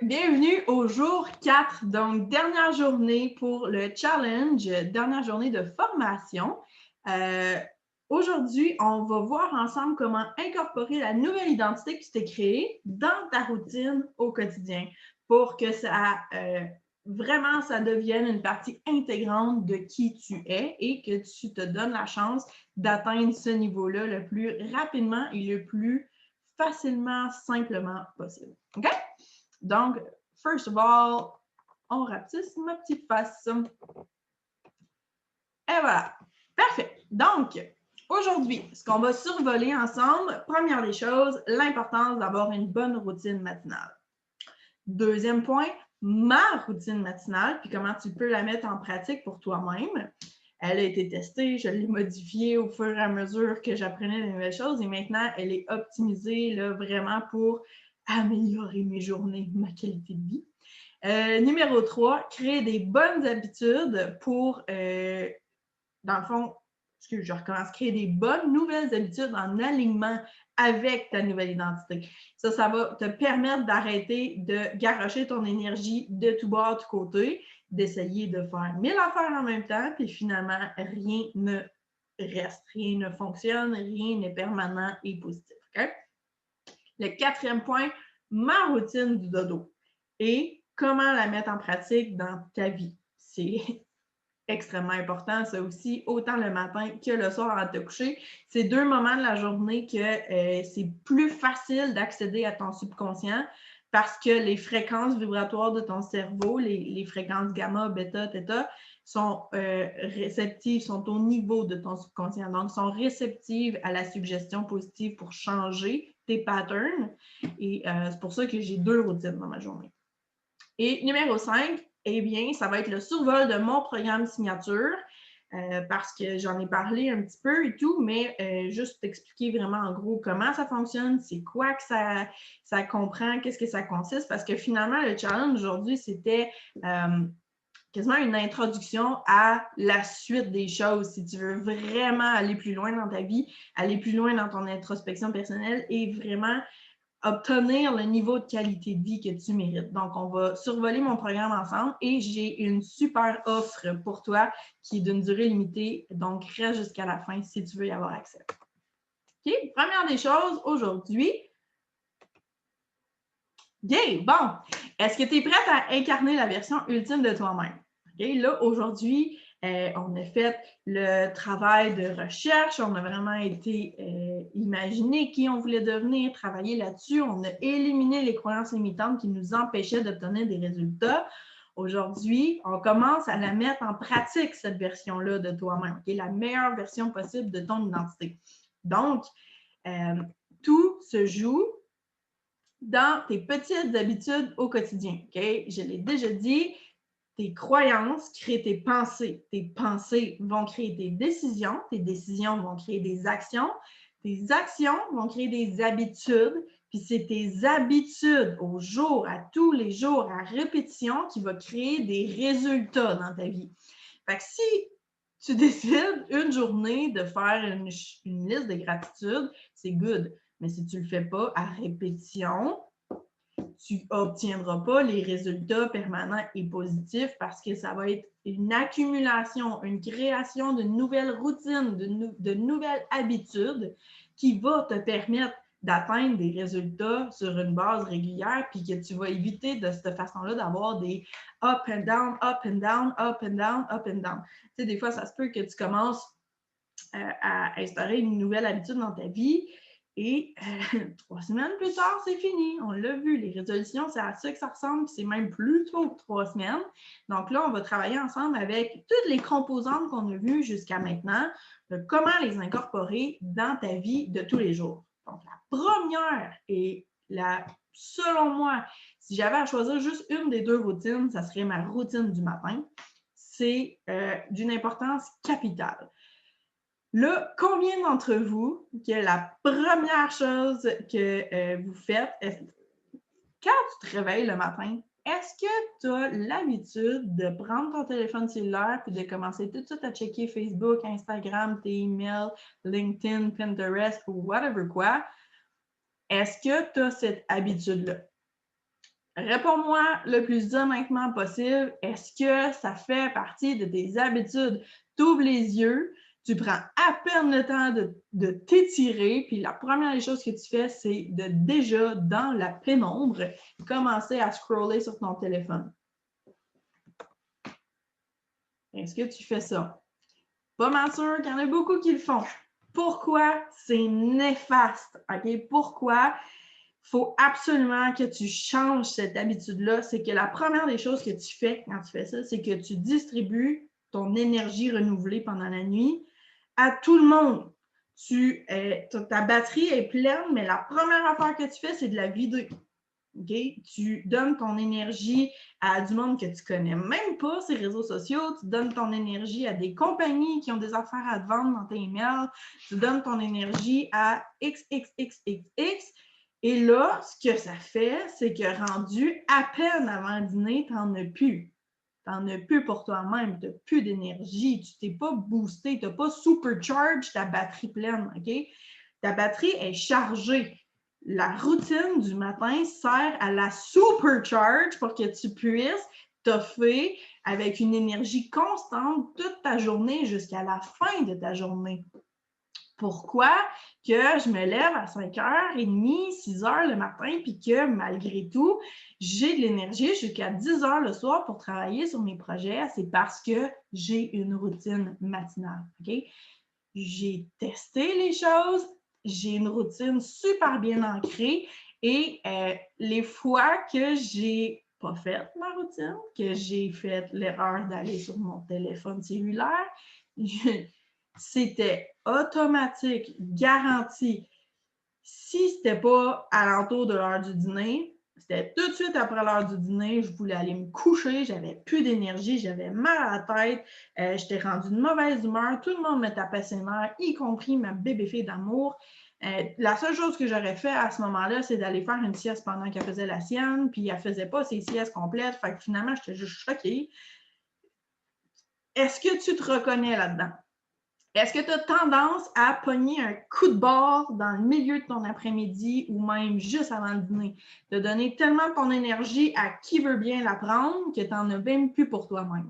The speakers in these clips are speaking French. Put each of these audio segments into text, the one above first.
bienvenue au jour 4, donc dernière journée pour le challenge, dernière journée de formation. Aujourd'hui, on va voir ensemble comment incorporer la nouvelle identité que tu t'es créée dans ta routine au quotidien pour que ça vraiment ça devienne une partie intégrante de qui tu es et que tu te donnes la chance d'atteindre ce niveau-là le plus rapidement et le plus facilement, simplement possible. OK? Donc, first of all, on rapetisse ma petite face. Et voilà. Parfait. Donc, aujourd'hui, ce qu'on va survoler ensemble, première des choses, l'importance d'avoir une bonne routine matinale. Deuxième point, ma routine matinale, puis comment tu peux la mettre en pratique pour toi-même. Elle a été testée, je l'ai modifiée au fur et à mesure que j'apprenais de nouvelles choses et maintenant, elle est optimisée là, vraiment pour améliorer mes journées, ma qualité de vie. Numéro 3, créer des bonnes habitudes pour, dans le fond, je recommence, créer des bonnes nouvelles habitudes en alignement avec ta nouvelle identité. Ça va te permettre d'arrêter de garrocher ton énergie de tout bord, de tout côté, d'essayer de faire 1000 affaires en même temps, puis finalement, rien ne reste, rien ne fonctionne, rien n'est permanent et positif. Okay? Le quatrième point, ma routine du dodo et comment la mettre en pratique dans ta vie. C'est extrêmement important, ça aussi, autant le matin que le soir avant de te coucher. C'est deux moments de la journée que c'est plus facile d'accéder à ton subconscient parce que les fréquences vibratoires de ton cerveau, les fréquences gamma, bêta, theta, sont réceptives, sont au niveau de ton subconscient. Donc, sont réceptives à la suggestion positive pour changer tes patterns. Et c'est pour ça que j'ai deux routines dans ma journée. Et numéro 5, eh bien, ça va être le survol de mon programme signature parce que j'en ai parlé un petit peu et tout, mais juste t'expliquer vraiment en gros comment ça fonctionne, c'est quoi que ça comprend, qu'est-ce que ça consiste, parce que finalement, le challenge aujourd'hui, c'était quasiment une introduction à la suite des choses. Si tu veux vraiment aller plus loin dans ta vie, aller plus loin dans ton introspection personnelle et vraiment obtenir le niveau de qualité de vie que tu mérites. Donc, on va survoler mon programme ensemble et j'ai une super offre pour toi qui est d'une durée limitée. Donc, reste jusqu'à la fin si tu veux y avoir accès. OK? Première des choses, aujourd'hui, OK, bon, est-ce que tu es prête à incarner la version ultime de toi-même? OK, là, aujourd'hui, on a fait le travail de recherche, on a vraiment été imaginer qui on voulait devenir, travailler là-dessus, on a éliminé les croyances limitantes qui nous empêchaient d'obtenir des résultats. Aujourd'hui, on commence à la mettre en pratique, cette version-là de toi-même, okay? La meilleure version possible de ton identité. Donc, tout se joue dans tes petites habitudes au quotidien. Okay? Je l'ai déjà dit, tes croyances créent tes pensées. Tes pensées vont créer tes décisions vont créer des actions vont créer des habitudes, puis c'est tes habitudes au jour, à tous les jours, à répétition qui va créer des résultats dans ta vie. Fait que si tu décides une journée de faire une liste de gratitude, c'est good. Mais si tu ne le fais pas à répétition, tu n'obtiendras pas les résultats permanents et positifs parce que ça va être une accumulation, une création de nouvelles routines, de nouvelles habitudes qui va te permettre d'atteindre des résultats sur une base régulière puis que tu vas éviter de cette façon-là d'avoir des up and down, up and down, up and down, up and down. Tu sais, des fois, ça se peut que tu commences à instaurer une nouvelle habitude dans ta vie et 3 semaines plus tard, c'est fini. On l'a vu, les résolutions, c'est à ça que ça ressemble, c'est même plus tôt que 3 semaines. Donc là, on va travailler ensemble avec toutes les composantes qu'on a vues jusqu'à maintenant, de comment les incorporer dans ta vie de tous les jours. Donc la première et selon moi, si j'avais à choisir juste une des deux routines, ça serait ma routine du matin. C'est d'une importance capitale. Là, combien d'entre vous, que la première chose que vous faites, quand tu te réveilles le matin, est-ce que tu as l'habitude de prendre ton téléphone cellulaire et de commencer tout de suite à checker Facebook, Instagram, tes emails, LinkedIn, Pinterest ou whatever quoi? Est-ce que tu as cette habitude-là? Réponds-moi le plus honnêtement possible. Est-ce que ça fait partie de tes habitudes? Tu ouvres les yeux, tu prends à peine le temps de t'étirer, puis la première des choses que tu fais, c'est de déjà, dans la pénombre, commencer à scroller sur ton téléphone. Est-ce que tu fais ça? Pas mal sûr qu'il y en a beaucoup qui le font. Pourquoi? C'est néfaste. OK? Pourquoi? Il faut absolument que tu changes cette habitude-là. C'est que la première des choses que tu fais quand tu fais ça, c'est que tu distribues ton énergie renouvelée pendant la nuit à tout le monde. Ta batterie est pleine, mais la première affaire que tu fais, c'est de la vider. Okay? Tu donnes ton énergie à du monde que tu connais même pas, ces réseaux sociaux. Tu donnes ton énergie à des compagnies qui ont des affaires à te vendre dans tes emails. Tu donnes ton énergie à XXXXX. Et là, ce que ça fait, c'est que rendu à peine avant le dîner, tu n'en as plus. Tu n'en as plus pour toi-même. Tu n'as plus d'énergie. Tu t'es pas boosté. Tu n'as pas supercharge ta batterie pleine. Okay? Ta batterie est chargée. La routine du matin sert à la supercharge pour que tu puisses toffer avec une énergie constante toute ta journée jusqu'à la fin de ta journée. Pourquoi que je me lève à 5h30, 6h le matin, puis que malgré tout, j'ai de l'énergie jusqu'à 10h le soir pour travailler sur mes projets? C'est parce que j'ai une routine matinale. Okay? J'ai testé les choses, j'ai une routine super bien ancrée et les fois que j'ai pas fait ma routine, que j'ai fait l'erreur d'aller sur mon téléphone cellulaire, c'était automatique, garanti. Si c'était pas alentour de l'heure du dîner, c'était tout de suite après l'heure du dîner, je voulais aller me coucher, j'avais plus d'énergie, j'avais mal à la tête, j'étais rendue de mauvaise humeur, tout le monde me tapait ses nerfs, y compris ma bébé-fille d'amour. La seule chose que j'aurais fait à ce moment-là, c'est d'aller faire une sieste pendant qu'elle faisait la sienne, puis elle faisait pas ses siestes complètes, fait que finalement, j'étais juste choquée. Est-ce que tu te reconnais là-dedans? Est-ce que tu as tendance à pogner un coup de barre dans le milieu de ton après-midi ou même juste avant le dîner? De donner tellement ton énergie à qui veut bien la prendre que tu n'en as même plus pour toi-même.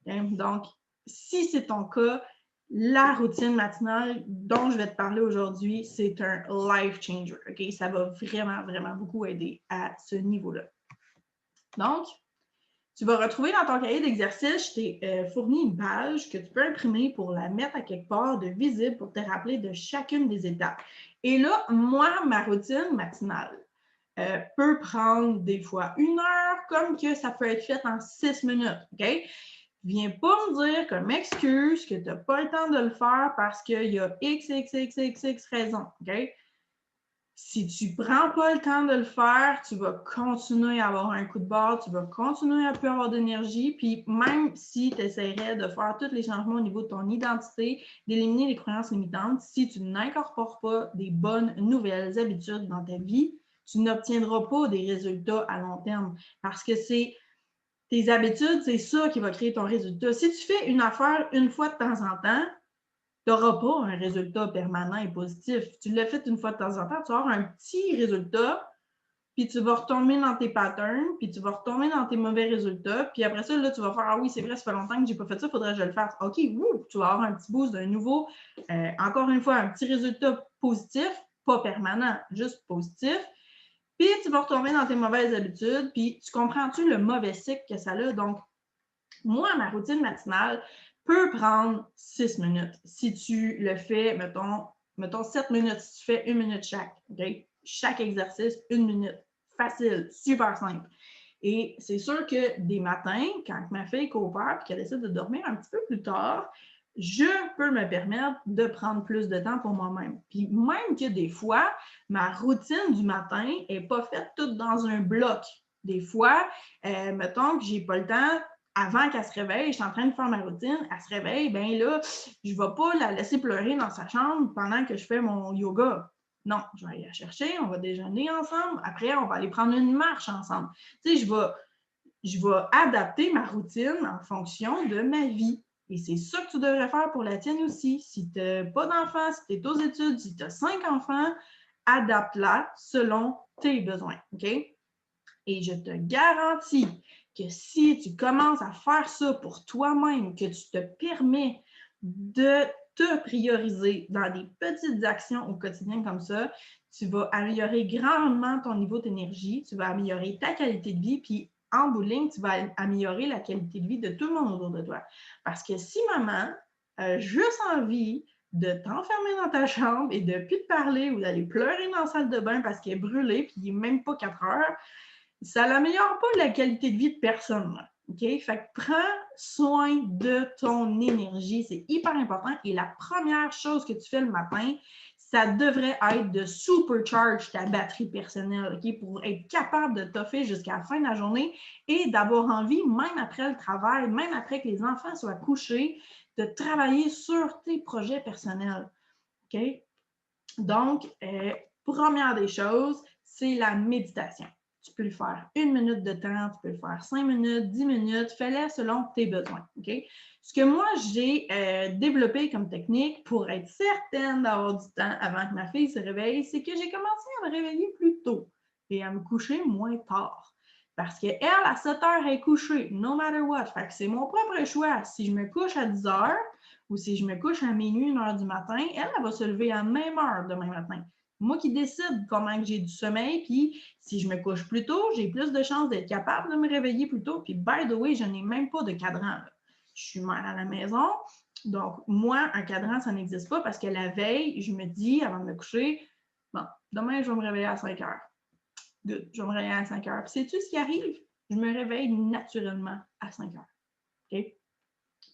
Okay? Donc, si c'est ton cas, la routine matinale dont je vais te parler aujourd'hui, c'est un life changer. Okay? Ça va vraiment, vraiment beaucoup aider à ce niveau-là. Donc, tu vas retrouver dans ton cahier d'exercice, je t'ai fourni une page que tu peux imprimer pour la mettre à quelque part de visible pour te rappeler de chacune des étapes. Et là, moi, ma routine matinale peut prendre des fois 1 heure, comme que ça peut être fait en 6 minutes. OK? Viens pas me dire comme excuse que tu n'as pas le temps de le faire parce qu'il y a XXXXX raisons. OK? Si tu ne prends pas le temps de le faire, tu vas continuer à avoir un coup de barre, tu vas continuer à plus avoir d'énergie, puis même si tu essaierais de faire tous les changements au niveau de ton identité, d'éliminer les croyances limitantes, si tu n'incorpores pas des bonnes nouvelles habitudes dans ta vie, tu n'obtiendras pas des résultats à long terme parce que c'est tes habitudes, c'est ça qui va créer ton résultat. Si tu fais une affaire une fois de temps en temps, tu n'auras pas un résultat permanent et positif. Tu l'as fait une fois de temps en temps, tu vas avoir un petit résultat, puis tu vas retomber dans tes patterns, puis tu vas retomber dans tes mauvais résultats, puis après ça, là, tu vas faire « Ah oui, c'est vrai, ça fait longtemps que je n'ai pas fait ça, il faudrait que je le fasse. » OK, tu vas avoir un petit boost d'un nouveau, encore une fois, un petit résultat positif, pas permanent, juste positif, puis tu vas retomber dans tes mauvaises habitudes, puis tu comprends-tu le mauvais cycle que ça a? Donc, moi, ma routine matinale peut prendre 6 minutes. Si tu le fais, mettons 7 minutes, si tu fais 1 minute chaque. Okay? Chaque exercice, 1 minute. Facile, super simple. Et c'est sûr que des matins, quand ma fille coopère et qu'elle décide de dormir un petit peu plus tard, je peux me permettre de prendre plus de temps pour moi-même. Puis même que des fois, ma routine du matin n'est pas faite toute dans un bloc. Des fois, mettons que je n'ai pas le temps, avant qu'elle se réveille, je suis en train de faire ma routine, elle se réveille, bien là, je ne vais pas la laisser pleurer dans sa chambre pendant que je fais mon yoga. Non, je vais aller la chercher, on va déjeuner ensemble, après, on va aller prendre une marche ensemble. Tu sais, je vais adapter ma routine en fonction de ma vie. Et c'est ça que tu devrais faire pour la tienne aussi. Si tu n'as pas d'enfants, si tu es aux études, si tu as 5 enfants, adapte-la selon tes besoins. OK? Et je te garantis que si tu commences à faire ça pour toi-même, que tu te permets de te prioriser dans des petites actions au quotidien comme ça, tu vas améliorer grandement ton niveau d'énergie, tu vas améliorer ta qualité de vie, puis en bout de ligne, tu vas améliorer la qualité de vie de tout le monde autour de toi. Parce que si maman a juste envie de t'enfermer dans ta chambre et de ne plus te parler ou d'aller pleurer dans la salle de bain parce qu'elle est brûlée, puis il n'est même pas 4 heures, ça n'améliore pas la qualité de vie de personne. OK? Fait que prends soin de ton énergie. C'est hyper important. Et la première chose que tu fais le matin, ça devrait être de supercharge ta batterie personnelle, OK? Pour être capable de toffer jusqu'à la fin de la journée et d'avoir envie, même après le travail, même après que les enfants soient couchés, de travailler sur tes projets personnels. OK? Donc, première des choses, c'est la méditation. Tu peux le faire 1 minute de temps, tu peux le faire 5 minutes, 10 minutes, fais-le selon tes besoins. Okay? Ce que moi, j'ai développé comme technique pour être certaine d'avoir du temps avant que ma fille se réveille, c'est que j'ai commencé à me réveiller plus tôt et à me coucher moins tard. Parce qu'elle, à 7 heures, elle est couchée, no matter what. Fait que c'est mon propre choix. Si je me couche à 10 heures ou si je me couche à minuit, 1 heure du matin, elle va se lever à la même heure demain matin. Moi qui décide comment j'ai du sommeil, puis si je me couche plus tôt, j'ai plus de chances d'être capable de me réveiller plus tôt. Puis, by the way, je n'ai même pas de cadran. Là. Je suis mère à la maison. Donc, moi, un cadran, ça n'existe pas parce que la veille, je me dis, avant de me coucher, bon, demain, je vais me réveiller à 5 heures. Good, je vais me réveiller à 5 heures. Puis, sais-tu ce qui arrive? Je me réveille naturellement à 5 heures. OK?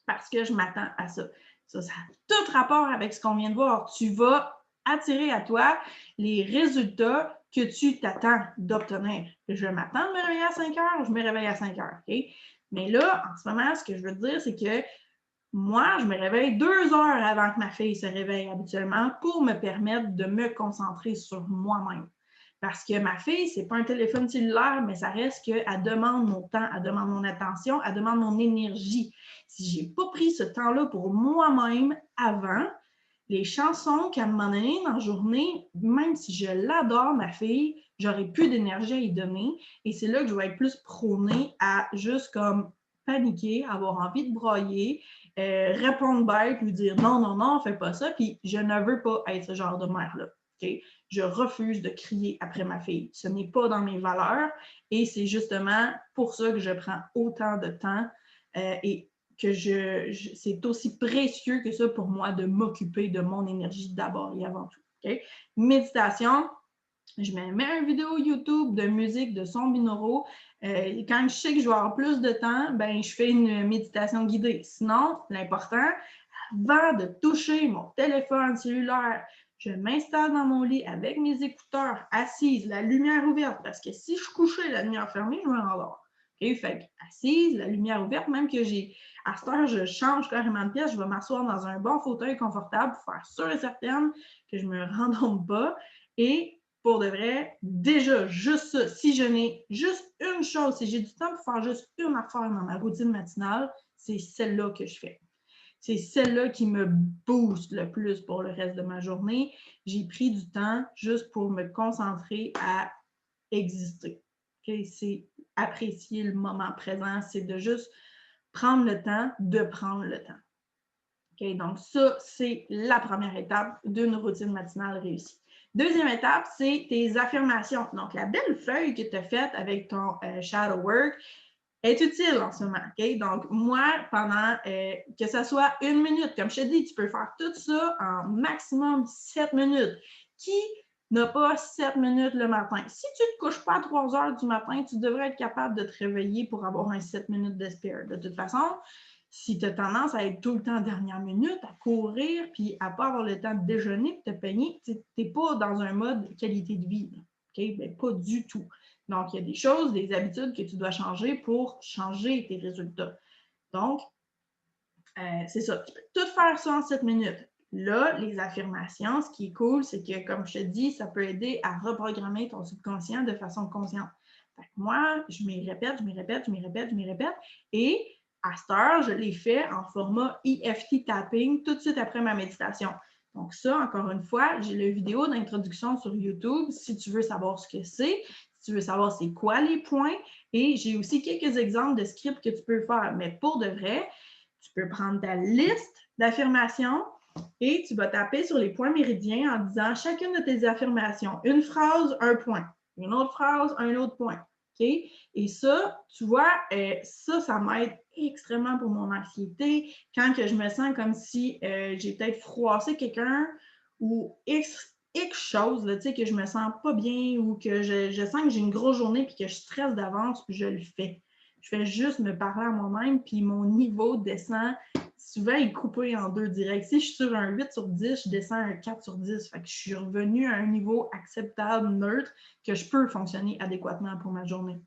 Parce que je m'attends à ça. Ça a tout rapport avec ce qu'on vient de voir. Tu vas attirer à toi les résultats que tu t'attends d'obtenir. Je m'attends de me réveiller à 5 heures, je me réveille à 5 heures. Okay? Mais là, en ce moment, ce que je veux te dire, c'est que moi, je me réveille 2 heures avant que ma fille se réveille habituellement pour me permettre de me concentrer sur moi-même. Parce que ma fille, ce n'est pas un téléphone cellulaire, mais ça reste qu'elle demande mon temps, elle demande mon attention, elle demande mon énergie. Si je n'ai pas pris ce temps-là pour moi-même avant, les chansons qu'à un moment donné dans la journée, même si je l'adore, ma fille, j'aurai plus d'énergie à y donner. Et c'est là que je vais être plus prônée à juste comme paniquer, avoir envie de broyer, répondre bête, lui dire non, non, non, fais pas ça. Puis je ne veux pas être ce genre de mère-là. Okay? Je refuse de crier après ma fille. Ce n'est pas dans mes valeurs et c'est justement pour ça que je prends autant de temps et que c'est aussi précieux que ça pour moi de m'occuper de mon énergie d'abord et avant tout. Okay? Méditation, je me mets une vidéo YouTube de musique, de sons binauraux. Quand je sais que je vais avoir plus de temps, ben, je fais une méditation guidée. Sinon, l'important, avant de toucher mon téléphone cellulaire, je m'installe dans mon lit avec mes écouteurs, assise, la lumière ouverte, parce que si je suis couchée, la lumière fermée, je me rendors. Okay? Fait que assise, la lumière ouverte, même que à cette heure, je change carrément de pièce, je vais m'asseoir dans un bon fauteuil confortable pour faire sûr et certaine que je ne me rendorme pas. Et pour de vrai, déjà, juste ça, si je n'ai juste une chose, si j'ai du temps pour faire juste une affaire dans ma routine matinale, c'est celle-là que je fais. C'est celle-là qui me booste le plus pour le reste de ma journée. J'ai pris du temps juste pour me concentrer à exister. Okay? C'est apprécier le moment présent, c'est de juste prendre le temps de prendre le temps. Okay? Donc ça, c'est la première étape d'une routine matinale réussie. Deuxième étape, c'est tes affirmations. Donc, la belle feuille que tu as faite avec ton shadow work, est utile en ce moment. Okay? Donc, moi, pendant que ce soit 1 minute, comme je te dis, tu peux faire tout ça en maximum 7 minutes. Qui n'a pas 7 minutes le matin? Si tu ne te couches pas à 3 heures du matin, tu devrais être capable de te réveiller pour avoir un 7 minutes d'espère. De toute façon, si tu as tendance à être tout le temps dernière minute, à courir, puis à ne pas avoir le temps de déjeuner, de te peigner, tu n'es pas dans un mode qualité de vie. Okay? Ben, pas du tout. Donc, il y a des choses, des habitudes que tu dois changer pour changer tes résultats. Donc, c'est ça. Tu peux tout faire ça en 7 minutes. Là, les affirmations, ce qui est cool, c'est que, comme je te dis, ça peut aider à reprogrammer ton subconscient de façon consciente. Fait que moi, je m'y répète. Et à cette heure, je l'ai fait en format EFT tapping tout de suite après ma méditation. Donc ça, encore une fois, j'ai la vidéo d'introduction sur YouTube si tu veux savoir ce que c'est. si tu veux savoir c'est quoi les points. Et j'ai aussi quelques exemples de scripts que tu peux faire. Mais pour de vrai, tu peux prendre ta liste d'affirmations et tu vas taper sur les points méridiens en disant chacune de tes affirmations. Une phrase, un point. Une autre phrase, un autre point. Okay? Et ça, tu vois, ça m'aide extrêmement pour mon anxiété. Quand que je me sens comme si j'ai peut-être froissé quelqu'un ou X chose, là, que je me sens pas bien ou que je sens que j'ai une grosse journée et que je stresse d'avance, je le fais. Je fais juste me parler à moi-même, puis mon niveau descend. Souvent, il est coupé en deux directs. Si je suis sur un 8 sur 10, je descends à un 4 sur 10. Fait que je suis revenue à un niveau acceptable, neutre, que je peux fonctionner adéquatement pour ma journée.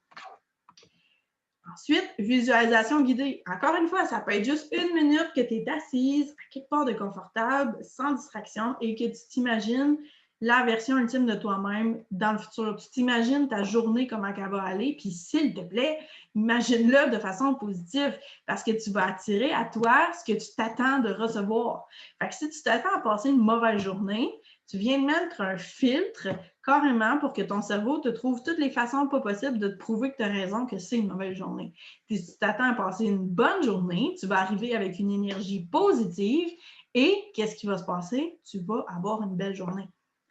Ensuite, visualisation guidée. Encore une fois, ça peut être juste 1 minute que tu es assise à quelque part de confortable, sans distraction, et que tu t'imagines la version ultime de toi-même dans le futur. Tu t'imagines ta journée, comment elle va aller, puis s'il te plaît, imagine-le de façon positive parce que tu vas attirer à toi ce que tu t'attends de recevoir. Fait que si tu t'attends à passer une mauvaise journée, tu viens de mettre un filtre carrément pour que ton cerveau te trouve toutes les façons pas possibles de te prouver que tu as raison, que c'est une mauvaise journée. Puis si tu t'attends à passer une bonne journée, tu vas arriver avec une énergie positive et qu'est-ce qui va se passer? Tu vas avoir une belle journée.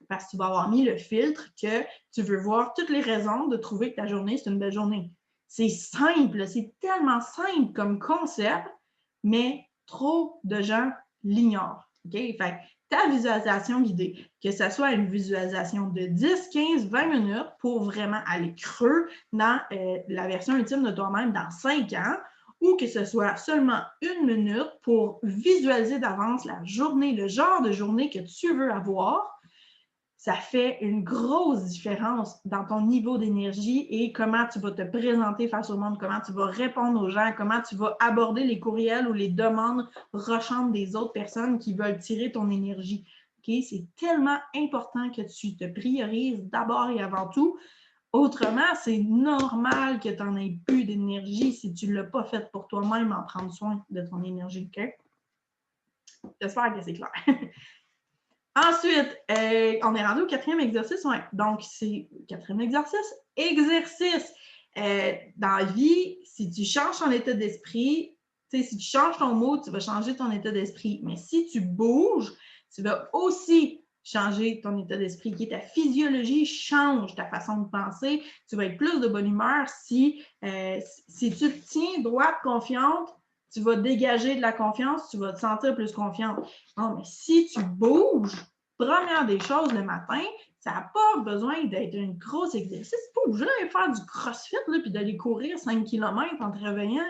Parce que tu vas avoir mis le filtre que tu veux voir toutes les raisons de trouver que ta journée, c'est une belle journée. C'est simple, c'est tellement simple comme concept, mais trop de gens l'ignorent. Okay? Fait que ta visualisation guidée, que ce soit une visualisation de 10, 15, 20 minutes pour vraiment aller creux dans la version ultime de toi-même dans 5 ans, ou que ce soit seulement 1 minute pour visualiser d'avance la journée, le genre de journée que tu veux avoir, ça fait une grosse différence dans ton niveau d'énergie et comment tu vas te présenter face au monde, comment tu vas répondre aux gens, comment tu vas aborder les courriels ou les demandes rochantes des autres personnes qui veulent tirer ton énergie. Okay? C'est tellement important que tu te priorises d'abord et avant tout. Autrement, c'est normal que tu n'en aies plus d'énergie si tu ne l'as pas fait pour toi-même en prendre soin de ton énergie. Okay? J'espère que c'est clair. Ensuite, on est rendu au 4e exercice. Ouais. Donc, c'est le 4e exercice. Exercice. Dans la vie, si tu changes ton état d'esprit, si tu changes ton mood, tu vas changer ton état d'esprit. Mais si tu bouges, tu vas aussi changer ton état d'esprit. Ta physiologie change ta façon de penser. Tu vas être plus de bonne humeur si tu te tiens droite, confiante, tu vas dégager de la confiance, tu vas te sentir plus confiante. Non, mais si tu bouges, première des choses le matin, ça n'a pas besoin d'être un gros exercice. Tu n'es pas obligé d'aller faire du crossfit puis d'aller courir 5 km en te réveillant.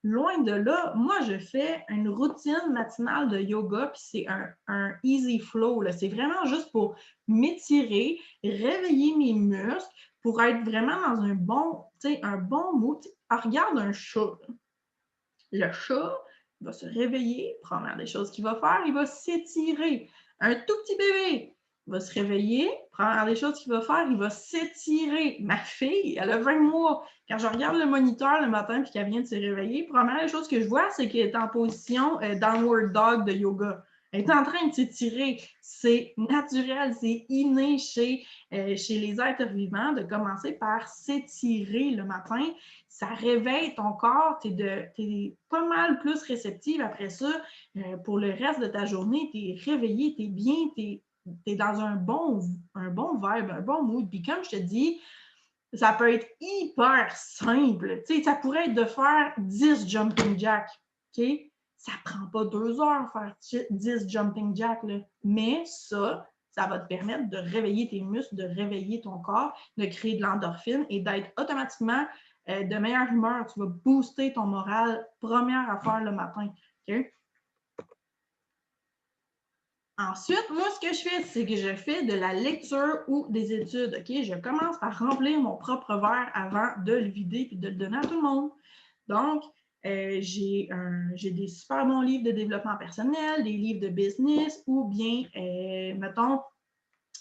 Loin de là, moi, je fais une routine matinale de yoga, puis c'est un easy flow. C'est vraiment juste pour m'étirer, réveiller mes muscles, pour être vraiment dans un bon mood. Regarde un chat. Le chat va se réveiller, première des choses qu'il va faire, il va s'étirer. Un tout petit bébé va se réveiller, première des choses qu'il va faire, il va s'étirer. Ma fille, elle a 20 mois. Quand je regarde le moniteur le matin et qu'elle vient de se réveiller, première des choses que je vois, c'est qu'elle est en position downward dog de yoga. Elle est en train de s'étirer. C'est naturel, c'est inné chez les êtres vivants de commencer par s'étirer le matin. Ça réveille ton corps, tu es pas mal plus réceptive après ça. Pour le reste de ta journée, tu es réveillé, tu es bien, tu es dans un bon vibe, un bon mood. Puis comme je te dis, ça peut être hyper simple. Tu sais, ça pourrait être de faire 10 jumping jacks. Okay? Ça ne prend pas 2 heures faire 10 jumping jacks. Là. Mais ça va te permettre de réveiller tes muscles, de réveiller ton corps, de créer de l'endorphine et d'être automatiquement de meilleure humeur. Tu vas booster ton moral, première affaire le matin. Okay? Ensuite, moi, ce que je fais, c'est que je fais de la lecture ou des études. Okay? Je commence par remplir mon propre verre avant de le vider et de le donner à tout le monde. Donc, j'ai des super bons livres de développement personnel, des livres de business ou bien, mettons,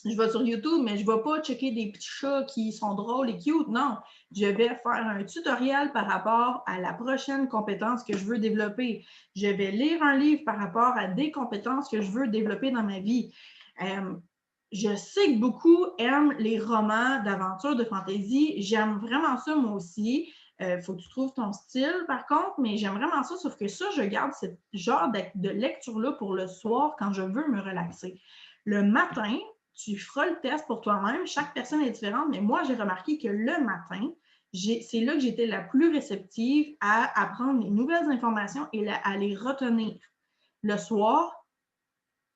je vais sur YouTube, mais je ne vais pas checker des petits chats qui sont drôles et cute. Non, je vais faire un tutoriel par rapport à la prochaine compétence que je veux développer. Je vais lire un livre par rapport à des compétences que je veux développer dans ma vie. je sais que beaucoup aiment les romans d'aventure, de fantasy. J'aime vraiment ça, moi aussi. Faut que tu trouves ton style, par contre, mais j'aime vraiment ça, sauf que ça, je garde ce genre de lecture-là pour le soir quand je veux me relaxer. Le matin, tu feras le test pour toi-même. Chaque personne est différente, mais moi, j'ai remarqué que le matin, c'est là que j'étais la plus réceptive à apprendre les nouvelles informations et à les retenir. Le soir,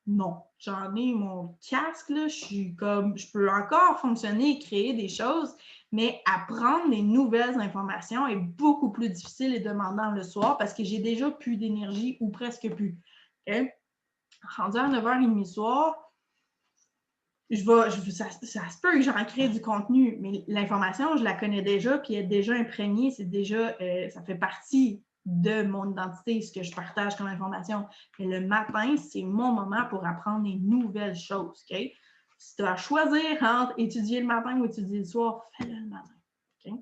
non. J'en ai mon casque, là, je peux encore fonctionner et créer des choses, mais apprendre les nouvelles informations est beaucoup plus difficile et demandant le soir parce que j'ai déjà plus d'énergie ou presque plus. Okay? Rendu à 9h30 le soir, ça se peut que j'en crée du contenu, mais l'information, je la connais déjà, puis elle est déjà imprégnée, ça fait partie de mon identité, ce que je partage comme information. Mais le matin, c'est mon moment pour apprendre des nouvelles choses. Okay? Si tu as à choisir entre étudier le matin ou étudier le soir, fais-le le matin. Okay?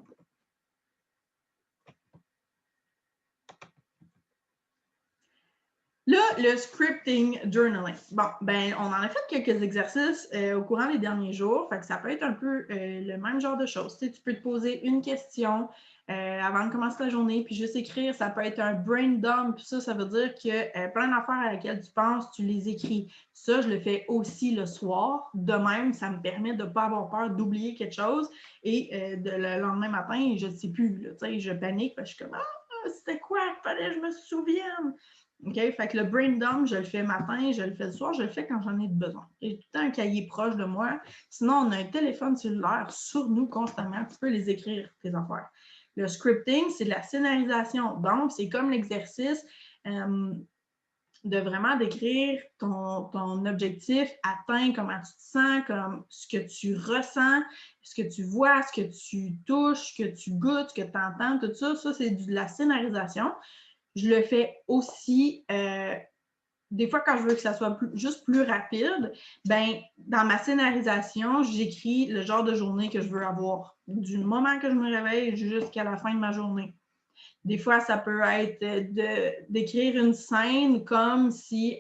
Là, le scripting journaling. Bon, ben, on en a fait quelques exercices au courant des derniers jours. Fait que ça peut être un peu le même genre de choses. Tu sais, tu peux te poser une question avant de commencer ta journée, puis juste écrire. Ça peut être un brain dump. Ça veut dire que plein d'affaires à laquelle tu penses, tu les écris. Ça, je le fais aussi le soir. De même, ça me permet de ne pas avoir peur d'oublier quelque chose. Et le lendemain matin, je ne sais plus. Là, tu sais, je panique parce que je suis comme « Ah, c'était quoi? Il fallait que je me souvienne. » OK? Fait que le brain dump, je le fais le matin, je le fais le soir, je le fais quand j'en ai besoin. J'ai tout le temps un cahier proche de moi. Sinon, on a un téléphone cellulaire sur nous constamment. Tu peux les écrire, tes affaires. Le scripting, c'est de la scénarisation. Donc, c'est comme l'exercice de vraiment décrire ton objectif atteint, comment tu te sens, comme ce que tu ressens, ce que tu vois, ce que tu touches, ce que tu goûtes, ce que tu entends, tout ça. Ça, c'est de la scénarisation. Je le fais aussi des fois quand je veux que ça soit juste plus rapide, ben dans ma scénarisation, j'écris le genre de journée que je veux avoir, du moment que je me réveille jusqu'à la fin de ma journée. Des fois, ça peut être d'écrire une scène comme si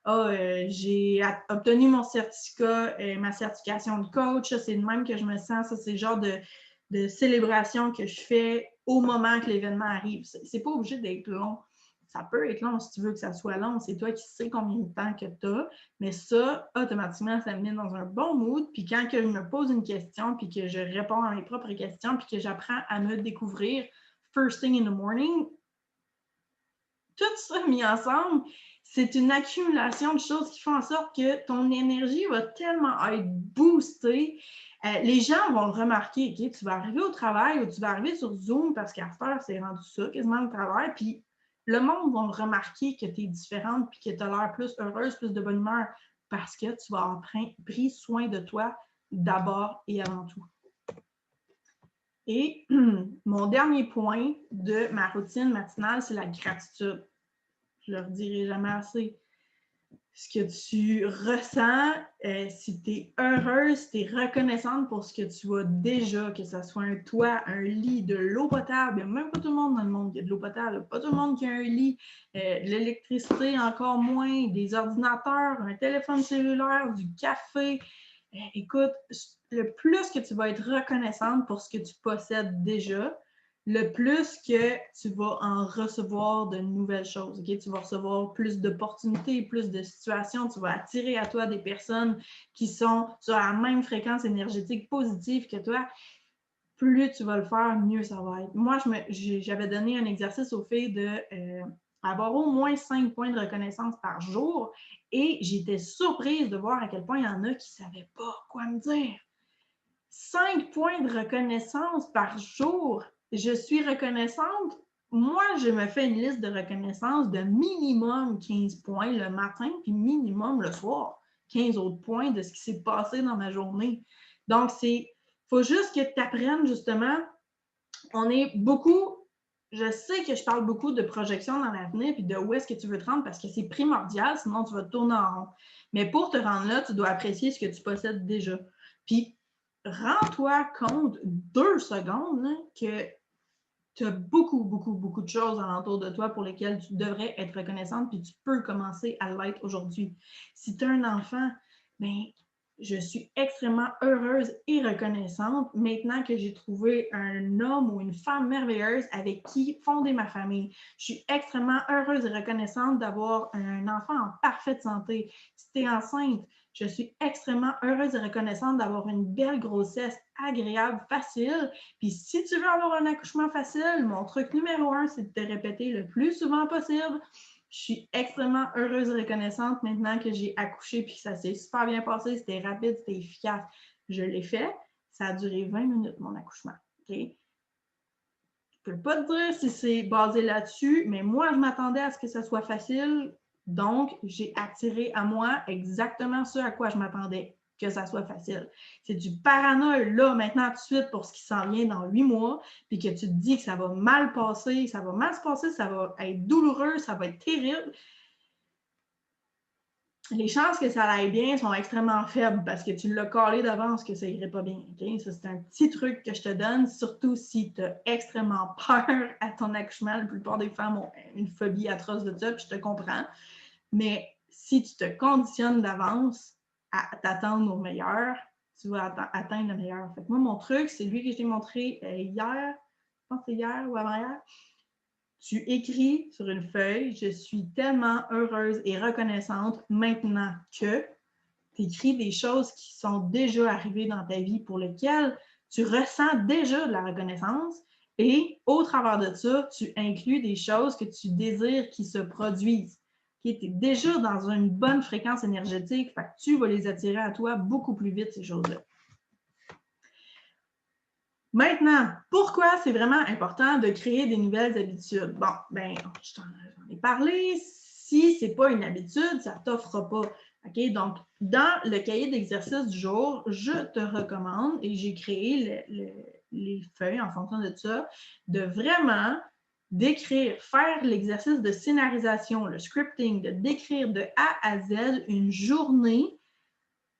j'ai obtenu mon certificat, ma certification de coach, c'est le même que je me sens, ça c'est le genre de célébration que je fais au moment que l'événement arrive. C'est pas obligé d'être long. Ça peut être long si tu veux que ça soit long. C'est toi qui sais combien de temps que tu as. Mais ça, automatiquement, ça me met dans un bon mood. Puis quand que je me pose une question, puis que je réponds à mes propres questions, puis que j'apprends à me découvrir first thing in the morning, tout ça mis ensemble, c'est une accumulation de choses qui font en sorte que ton énergie va tellement être boostée. Les gens vont le remarquer. Okay? Tu vas arriver au travail ou tu vas arriver sur Zoom parce qu'à cette heure, c'est rendu ça, quasiment le travail. Puis le monde va remarquer que tu es différente puis que tu as l'air plus heureuse, plus de bonne humeur parce que tu vas avoir pris soin de toi d'abord et avant tout. Et mon dernier point de ma routine matinale, c'est la gratitude. Je ne le redirai jamais assez. Ce que tu ressens, si tu es heureuse, si tu es reconnaissante pour ce que tu as déjà, que ce soit un toit, un lit, de l'eau potable, il n'y a même pas tout le monde dans le monde qui a de l'eau potable, pas tout le monde qui a un lit, de l'électricité encore moins, des ordinateurs, un téléphone cellulaire, du café. Écoute, le plus que tu vas être reconnaissante pour ce que tu possèdes déjà, le plus que tu vas en recevoir de nouvelles choses. Okay? Tu vas recevoir plus d'opportunités, plus de situations. Tu vas attirer à toi des personnes qui sont sur la même fréquence énergétique positive que toi. Plus tu vas le faire, mieux ça va être. Moi, j'avais donné un exercice aux filles de avoir au moins 5 points de reconnaissance par jour et j'étais surprise de voir à quel point il y en a qui ne savaient pas quoi me dire. 5 points de reconnaissance par jour. Je suis reconnaissante. Moi, je me fais une liste de reconnaissance de minimum 15 points le matin, puis minimum le soir. 15 autres points de ce qui s'est passé dans ma journée. Donc, il faut juste que tu apprennes justement. On est beaucoup, je sais que je parle beaucoup de projection dans l'avenir puis de où est-ce que tu veux te rendre parce que c'est primordial, sinon tu vas te tourner en rond. Mais pour te rendre là, tu dois apprécier ce que tu possèdes déjà. Puis, rends-toi compte 2 secondes là, que tu as beaucoup, beaucoup, beaucoup de choses alentour de toi pour lesquelles tu devrais être reconnaissante puis tu peux commencer à l'être aujourd'hui. Si tu as un enfant, bien, je suis extrêmement heureuse et reconnaissante maintenant que j'ai trouvé un homme ou une femme merveilleuse avec qui fonder ma famille. Je suis extrêmement heureuse et reconnaissante d'avoir un enfant en parfaite santé. Si tu es enceinte, je suis extrêmement heureuse et reconnaissante d'avoir une belle grossesse agréable, facile. Puis si tu veux avoir un accouchement facile, mon truc numéro 1, c'est de te répéter le plus souvent possible. Je suis extrêmement heureuse et reconnaissante maintenant que j'ai accouché et que ça s'est super bien passé. C'était rapide, c'était efficace. Je l'ai fait. Ça a duré 20 minutes, mon accouchement. Okay? Je ne peux pas te dire si c'est basé là-dessus, mais moi, je m'attendais à ce que ça soit facile. Donc, j'ai attiré à moi exactement ce à quoi je m'attendais, que ça soit facile. C'est du paranoïa là, maintenant, tout de suite, pour ce qui s'en vient dans 8 mois, puis que tu te dis que ça va mal passer, ça va mal se passer, ça va être douloureux, ça va être terrible. Les chances que ça aille bien sont extrêmement faibles parce que tu l'as collé d'avance que ça irait pas bien. Okay? Ça, c'est un petit truc que je te donne, surtout si tu as extrêmement peur à ton accouchement. La plupart des femmes ont une phobie atroce de ça, puis je te comprends. Mais si tu te conditionnes d'avance à t'attendre au meilleur, tu vas atteindre le meilleur. Fait que moi, mon truc, c'est lui que je t'ai montré hier, je pense que c'est hier ou avant-hier. Tu écris sur une feuille, je suis tellement heureuse et reconnaissante maintenant que tu écris des choses qui sont déjà arrivées dans ta vie pour lesquelles tu ressens déjà de la reconnaissance et au travers de ça, tu inclus des choses que tu désires qui se produisent. Tu es déjà dans une bonne fréquence énergétique, fait que tu vas les attirer à toi beaucoup plus vite, ces choses-là. Maintenant, pourquoi c'est vraiment important de créer des nouvelles habitudes? Bon, ben, j'en ai parlé. Si ce n'est pas une habitude, ça ne t'offre pas. OK? Donc, dans le cahier d'exercice du jour, je te recommande, et j'ai créé les feuilles en fonction de ça, de vraiment d'écrire, faire l'exercice de scénarisation, le scripting, de décrire de A à Z une journée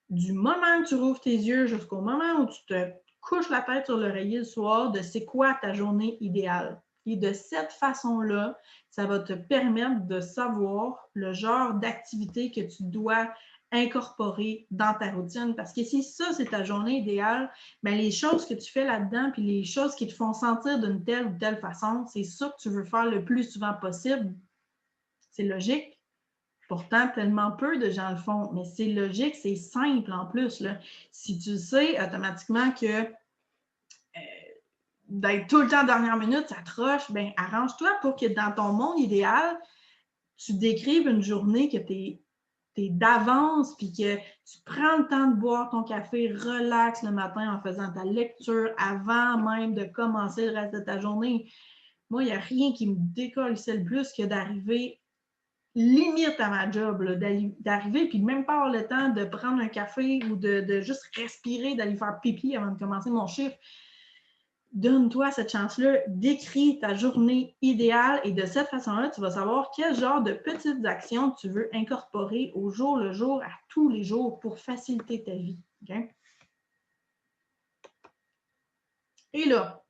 du moment où tu rouvres tes yeux jusqu'au moment où tu te couches la tête sur l'oreiller le soir, de c'est quoi ta journée idéale. Et de cette façon-là, ça va te permettre de savoir le genre d'activité que tu dois incorporer dans ta routine. Parce que si ça, c'est ta journée idéale, bien, les choses que tu fais là-dedans, puis les choses qui te font sentir d'une telle ou telle façon, c'est ça que tu veux faire le plus souvent possible. C'est logique. Pourtant, tellement peu de gens le font, mais c'est logique, c'est simple en plus. Là. Si tu sais automatiquement que d'être tout le temps dernière minute, ça te rush, bien, arrange-toi pour que dans ton monde idéal, tu décrives une journée que tu es d'avance, puis que tu prends le temps de boire ton café relax le matin en faisant ta lecture avant même de commencer le reste de ta journée. Moi, il n'y a rien qui me décolle le plus que d'arriver limite à ma job, d'arriver puis de même pas avoir le temps de prendre un café ou de juste respirer, d'aller faire pipi avant de commencer mon chiffre. Donne-toi cette chance-là, décris ta journée idéale et de cette façon-là, tu vas savoir quel genre de petites actions tu veux incorporer au jour le jour, à tous les jours pour faciliter ta vie. Okay? Et là,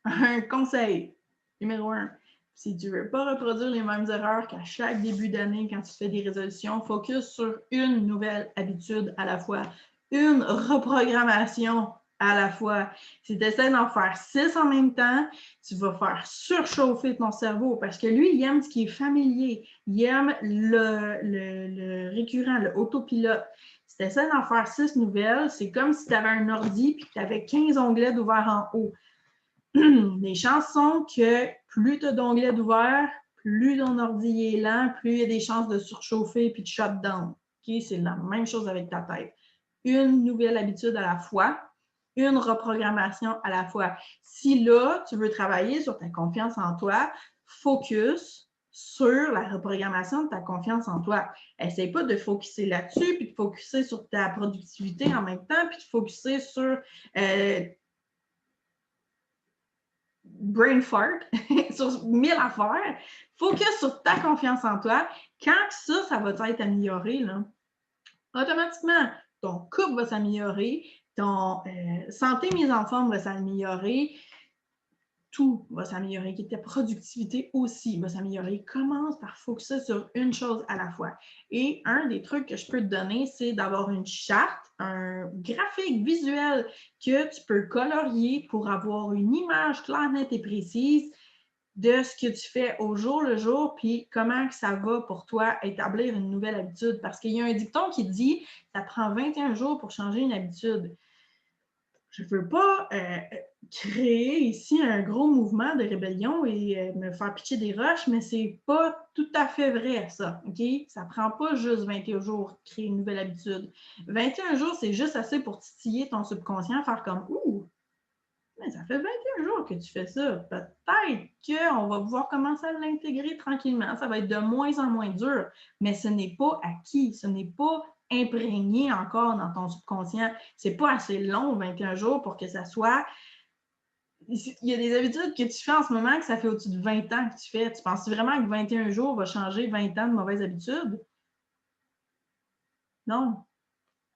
un conseil numéro 1. Si tu ne veux pas reproduire les mêmes erreurs qu'à chaque début d'année quand tu fais des résolutions, focus sur une nouvelle habitude à la fois, une reprogrammation à la fois. Si tu essaies d'en faire 6 en même temps, tu vas faire surchauffer ton cerveau parce que lui, il aime ce qui est familier. Il aime le récurrent, le autopilote. Si tu essaies d'en faire 6 nouvelles, c'est comme si tu avais un ordi et que tu avais 15 onglets d'ouvert en haut. Les chances sont que plus tu as d'onglets d'ouvert, plus ton ordi est lent, plus il y a des chances de surchauffer et de shut down. Okay? C'est la même chose avec ta tête. Une nouvelle habitude à la fois, une reprogrammation à la fois. Si là, tu veux travailler sur ta confiance en toi, focus sur la reprogrammation de ta confiance en toi. Essaye pas de focuser là-dessus, puis de focuser sur ta productivité en même temps, puis de focuser sur brain fart sur 1000 affaires. Focus sur ta confiance en toi. Quand ça va être amélioré, là, automatiquement, ton couple va s'améliorer, ton santé mise en forme va s'améliorer, tout va s'améliorer, que ta productivité aussi va s'améliorer. Commence par focuser sur une chose à la fois. Et un des trucs que je peux te donner, c'est d'avoir une charte, un graphique visuel que tu peux colorier pour avoir une image claire, nette et précise de ce que tu fais au jour le jour, puis comment que ça va pour toi établir une nouvelle habitude. Parce qu'il y a un dicton qui dit « ça prend 21 jours pour changer une habitude ». Je ne veux pas créer ici un gros mouvement de rébellion et me faire pitcher des roches, mais c'est pas tout à fait vrai, ça. OK? Ça ne prend pas juste 21 jours de créer une nouvelle habitude. 21 jours, c'est juste assez pour titiller ton subconscient, faire comme « Ouh! Mais ça fait 21 jours que tu fais ça. Peut-être qu'on va pouvoir commencer à l'intégrer tranquillement. Ça va être de moins en moins dur, mais ce n'est pas acquis, ce n'est pas imprégné encore dans ton subconscient. C'est pas assez long, 21 jours, pour que ça soit... Il y a des habitudes que tu fais en ce moment que ça fait au-dessus de 20 ans que tu fais. Tu penses vraiment que 21 jours va changer 20 ans de mauvaises habitudes? Non.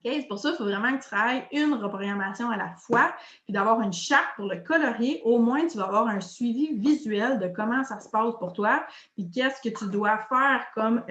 Okay? C'est pour ça qu'il faut vraiment que tu travailles une reprogrammation à la fois, puis d'avoir une charte pour le colorier. Au moins, tu vas avoir un suivi visuel de comment ça se passe pour toi, puis qu'est-ce que tu dois faire comme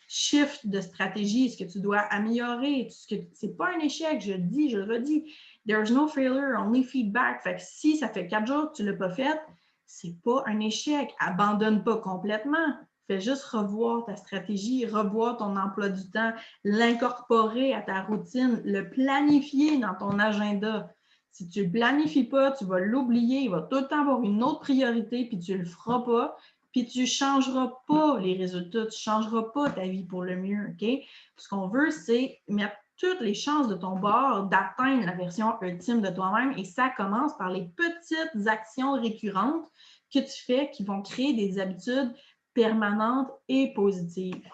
shift de stratégie, ce que tu dois améliorer. Ce n'est pas un échec, je le redis. There's no failure, only feedback. Fait que si ça fait 4 jours que tu ne l'as pas fait, c'est pas un échec. Abandonne pas complètement. Fais juste revoir ta stratégie, revoir ton emploi du temps, l'incorporer à ta routine, le planifier dans ton agenda. Si tu ne le planifies pas, tu vas l'oublier, il va tout le temps avoir une autre priorité, puis tu ne le feras pas, puis tu ne changeras pas les résultats, tu ne changeras pas ta vie pour le mieux. Okay? Ce qu'on veut, c'est mettre toutes les chances de ton bord d'atteindre la version ultime de toi-même, et ça commence par les petites actions récurrentes que tu fais qui vont créer des habitudes permanentes et positives.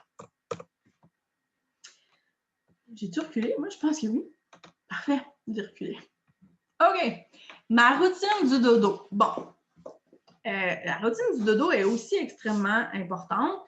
J'ai-tu reculé? Moi, je pense que oui. Parfait, j'ai reculé. OK. Ma routine du dodo. Bon. La routine du dodo est aussi extrêmement importante.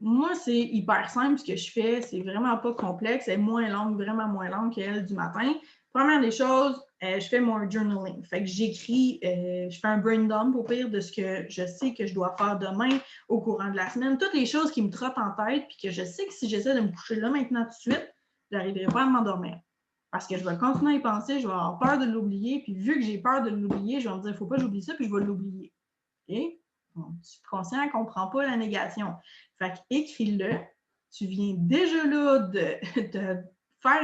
Moi, c'est hyper simple ce que je fais. C'est vraiment pas complexe. Elle est moins longue, vraiment moins longue qu'elle du matin. Première des choses, je fais mon journaling. Fait que j'écris, je fais un brain dump au pire de ce que je sais que je dois faire demain au courant de la semaine. Toutes les choses qui me trottent en tête puis que je sais que si j'essaie de me coucher là maintenant tout de suite, je n'arriverai pas à m'endormir. Parce que je vais continuer à y penser, je vais avoir peur de l'oublier. Puis vu que j'ai peur de l'oublier, je vais me dire, il ne faut pas que j'oublie ça, puis je vais l'oublier. Okay? Mon subconscient ne comprend pas la négation. Fait qu'écris-le. Tu viens déjà là de faire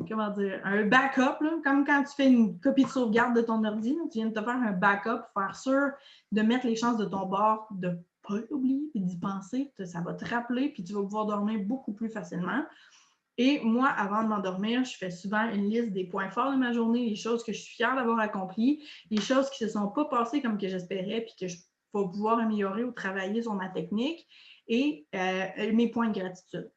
comment dire, un backup, là, comme quand tu fais une copie de sauvegarde de ton ordi. Là, tu viens de te faire un backup pour faire sûr de mettre les chances de ton bord, de ne pas l'oublier et d'y penser. Ça va te rappeler, puis tu vas pouvoir dormir beaucoup plus facilement. Et moi, avant de m'endormir, je fais souvent une liste des points forts de ma journée, les choses que je suis fière d'avoir accomplies, les choses qui ne se sont pas passées comme que j'espérais, puis que je vais pouvoir améliorer ou travailler sur ma technique, et mes points de gratitude.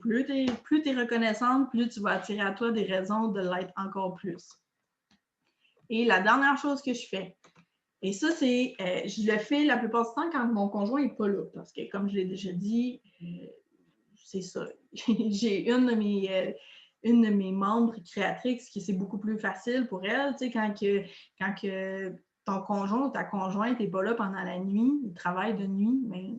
Plus tu es reconnaissante, plus tu vas attirer à toi des raisons de l'être encore plus. Et la dernière chose que je fais, et ça, c'est, je le fais la plupart du temps quand mon conjoint n'est pas là, parce que comme je l'ai déjà dit, c'est ça. J'ai une de mes membres créatrices qui c'est beaucoup plus facile pour elle, tu sais, quand que ton conjoint ou ta conjointe n'est pas là pendant la nuit, il travaille de nuit, mais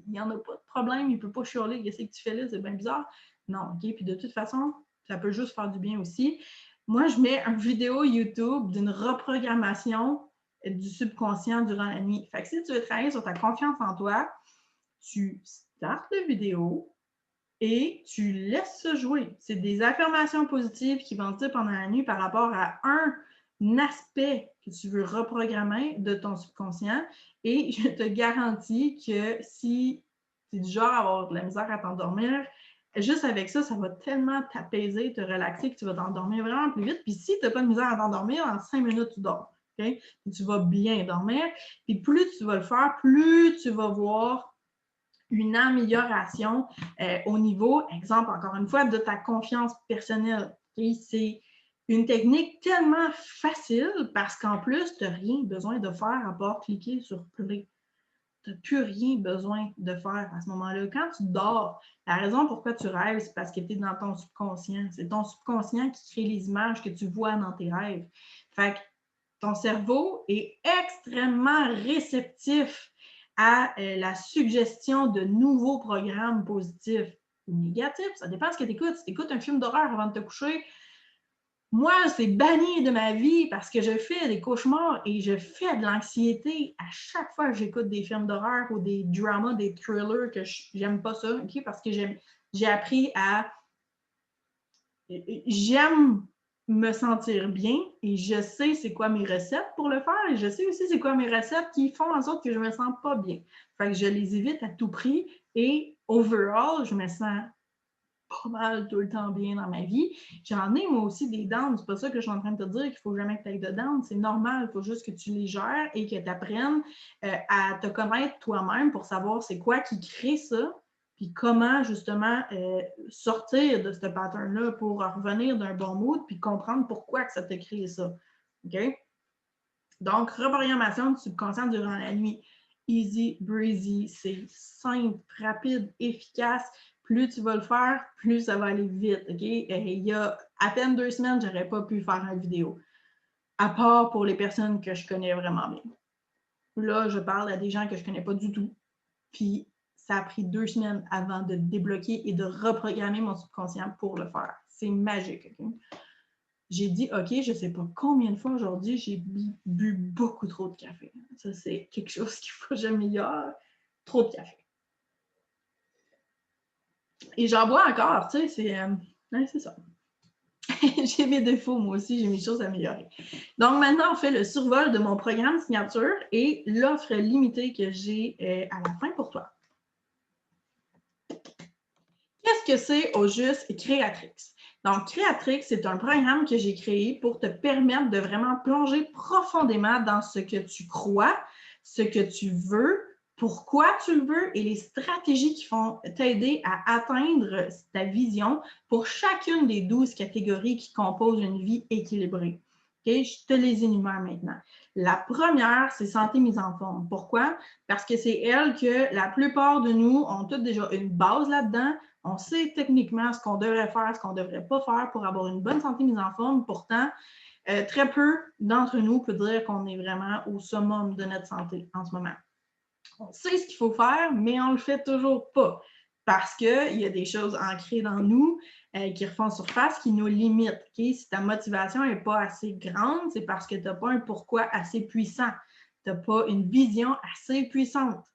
il n'y en a pas de problème, il ne peut pas chialer, qu'est-ce que tu fais là, c'est bien bizarre. Non, OK, puis de toute façon, ça peut juste faire du bien aussi. Moi, je mets une vidéo YouTube d'une reprogrammation du subconscient durant la nuit. Fait que si tu veux travailler sur ta confiance en toi, tu startes la vidéo et tu laisses ça jouer. C'est des affirmations positives qui vont te dire pendant la nuit par rapport à un aspect que tu veux reprogrammer de ton subconscient. Et je te garantis que si tu es du genre à avoir de la misère à t'endormir, juste avec ça, ça va tellement t'apaiser, te relaxer que tu vas t'endormir vraiment plus vite. Puis si tu n'as pas de misère à t'endormir, en 5 minutes, tu dors. Okay? Et tu vas bien dormir. Puis plus tu vas le faire, plus tu vas voir une amélioration au niveau, exemple, encore une fois, de ta confiance personnelle. Okay? C'est une technique tellement facile parce qu'en plus, tu n'as rien besoin de faire à part cliquer sur play. Tu n'as plus rien besoin de faire à ce moment-là. Quand tu dors, la raison pourquoi tu rêves, c'est parce que tu es dans ton subconscient. C'est ton subconscient qui crée les images que tu vois dans tes rêves. Fait que ton cerveau est extrêmement réceptif à la suggestion de nouveaux programmes positifs ou négatifs. Ça dépend de ce que tu écoutes. Si tu écoutes un film d'horreur avant de te coucher, moi, c'est banni de ma vie parce que je fais des cauchemars et je fais de l'anxiété à chaque fois que j'écoute des films d'horreur ou des dramas, des thrillers, que j'aime pas ça, okay? Parce que j'ai appris à... J'aime me sentir bien et je sais c'est quoi mes recettes pour le faire et je sais aussi c'est quoi mes recettes qui font en sorte que je me sens pas bien. Fait que je les évite à tout prix et overall, je me sens pas mal tout le temps bien dans ma vie. J'en ai moi aussi des downs, c'est pas ça que je suis en train de te dire qu'il faut jamais que tu aies de downs, c'est normal, il faut juste que tu les gères et que tu apprennes à te connaître toi-même pour savoir c'est quoi qui crée ça, puis comment justement sortir de ce pattern-là pour revenir d'un bon mood, puis comprendre pourquoi que ça te crée ça. OK? Donc, reprogrammation du subconscient durant la nuit. Easy breezy, c'est simple, rapide, efficace. Plus tu vas le faire, plus ça va aller vite. OK? Il y a à peine 2 semaines, je n'aurais pas pu faire une vidéo. À part pour les personnes que je connais vraiment bien. Là, je parle à des gens que je ne connais pas du tout. Puis, ça a pris 2 semaines avant de débloquer et de reprogrammer mon subconscient pour le faire. C'est magique. OK? J'ai dit, OK, je ne sais pas combien de fois aujourd'hui, j'ai bu beaucoup trop de café. Ça, c'est quelque chose qu'il faut que j'améliore. Trop de café. Et j'en bois encore, tu sais, c'est ça. J'ai mes défauts, moi aussi, j'ai mes choses à améliorer. Donc, maintenant, on fait le survol de mon programme signature et l'offre limitée que j'ai à la fin pour toi. Qu'est-ce que c'est au juste Créatrix? Donc, Créatrix, c'est un programme que j'ai créé pour te permettre de vraiment plonger profondément dans ce que tu crois, ce que tu veux, pourquoi tu le veux et les stratégies qui vont t'aider à atteindre ta vision pour chacune des 12 catégories qui composent une vie équilibrée. Okay? Je te les énumère maintenant. La première, c'est santé mise en forme. Pourquoi? Parce que c'est elle que la plupart de nous ont toutes déjà une base là-dedans. On sait techniquement ce qu'on devrait faire, ce qu'on ne devrait pas faire pour avoir une bonne santé mise en forme. Pourtant, très peu d'entre nous peuvent dire qu'on est vraiment au summum de notre santé en ce moment. On sait ce qu'il faut faire, mais on ne le fait toujours pas parce qu'il y a des choses ancrées dans nous qui refont surface, qui nous limitent. Okay? Si ta motivation n'est pas assez grande, c'est parce que tu n'as pas un pourquoi assez puissant. Tu n'as pas une vision assez puissante.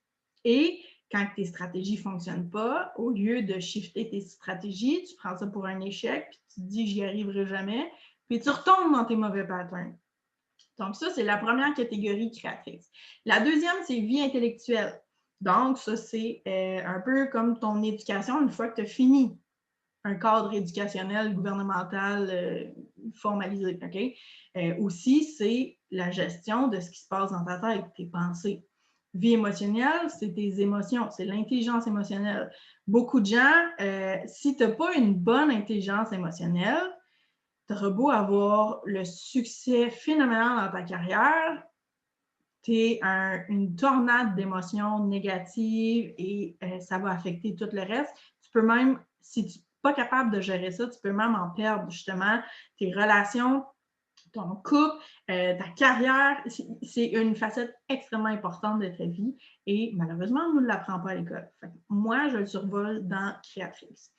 Et quand tes stratégies ne fonctionnent pas, au lieu de shifter tes stratégies, tu prends ça pour un échec, puis tu te dis « j'y arriverai jamais », puis tu retombes dans tes mauvais patterns. Donc, ça, c'est la première catégorie créatrice. La deuxième, c'est vie intellectuelle. Donc, ça, c'est un peu comme ton éducation une fois que tu as fini un cadre éducationnel gouvernemental formalisé. Okay? Aussi, c'est la gestion de ce qui se passe dans ta tête, tes pensées. Vie émotionnelle, c'est tes émotions, c'est l'intelligence émotionnelle. Beaucoup de gens, si tu n'as pas une bonne intelligence émotionnelle, tu auras beau avoir le succès phénoménal dans ta carrière, tu es une tornade d'émotions négatives et ça va affecter tout le reste. Tu peux même, si tu n'es pas capable de gérer ça, tu peux même en perdre justement tes relations, ton couple, ta carrière. C'est une facette extrêmement importante de ta vie et malheureusement, on ne l'apprend pas à l'école. Moi, je le survole dans Créatrice.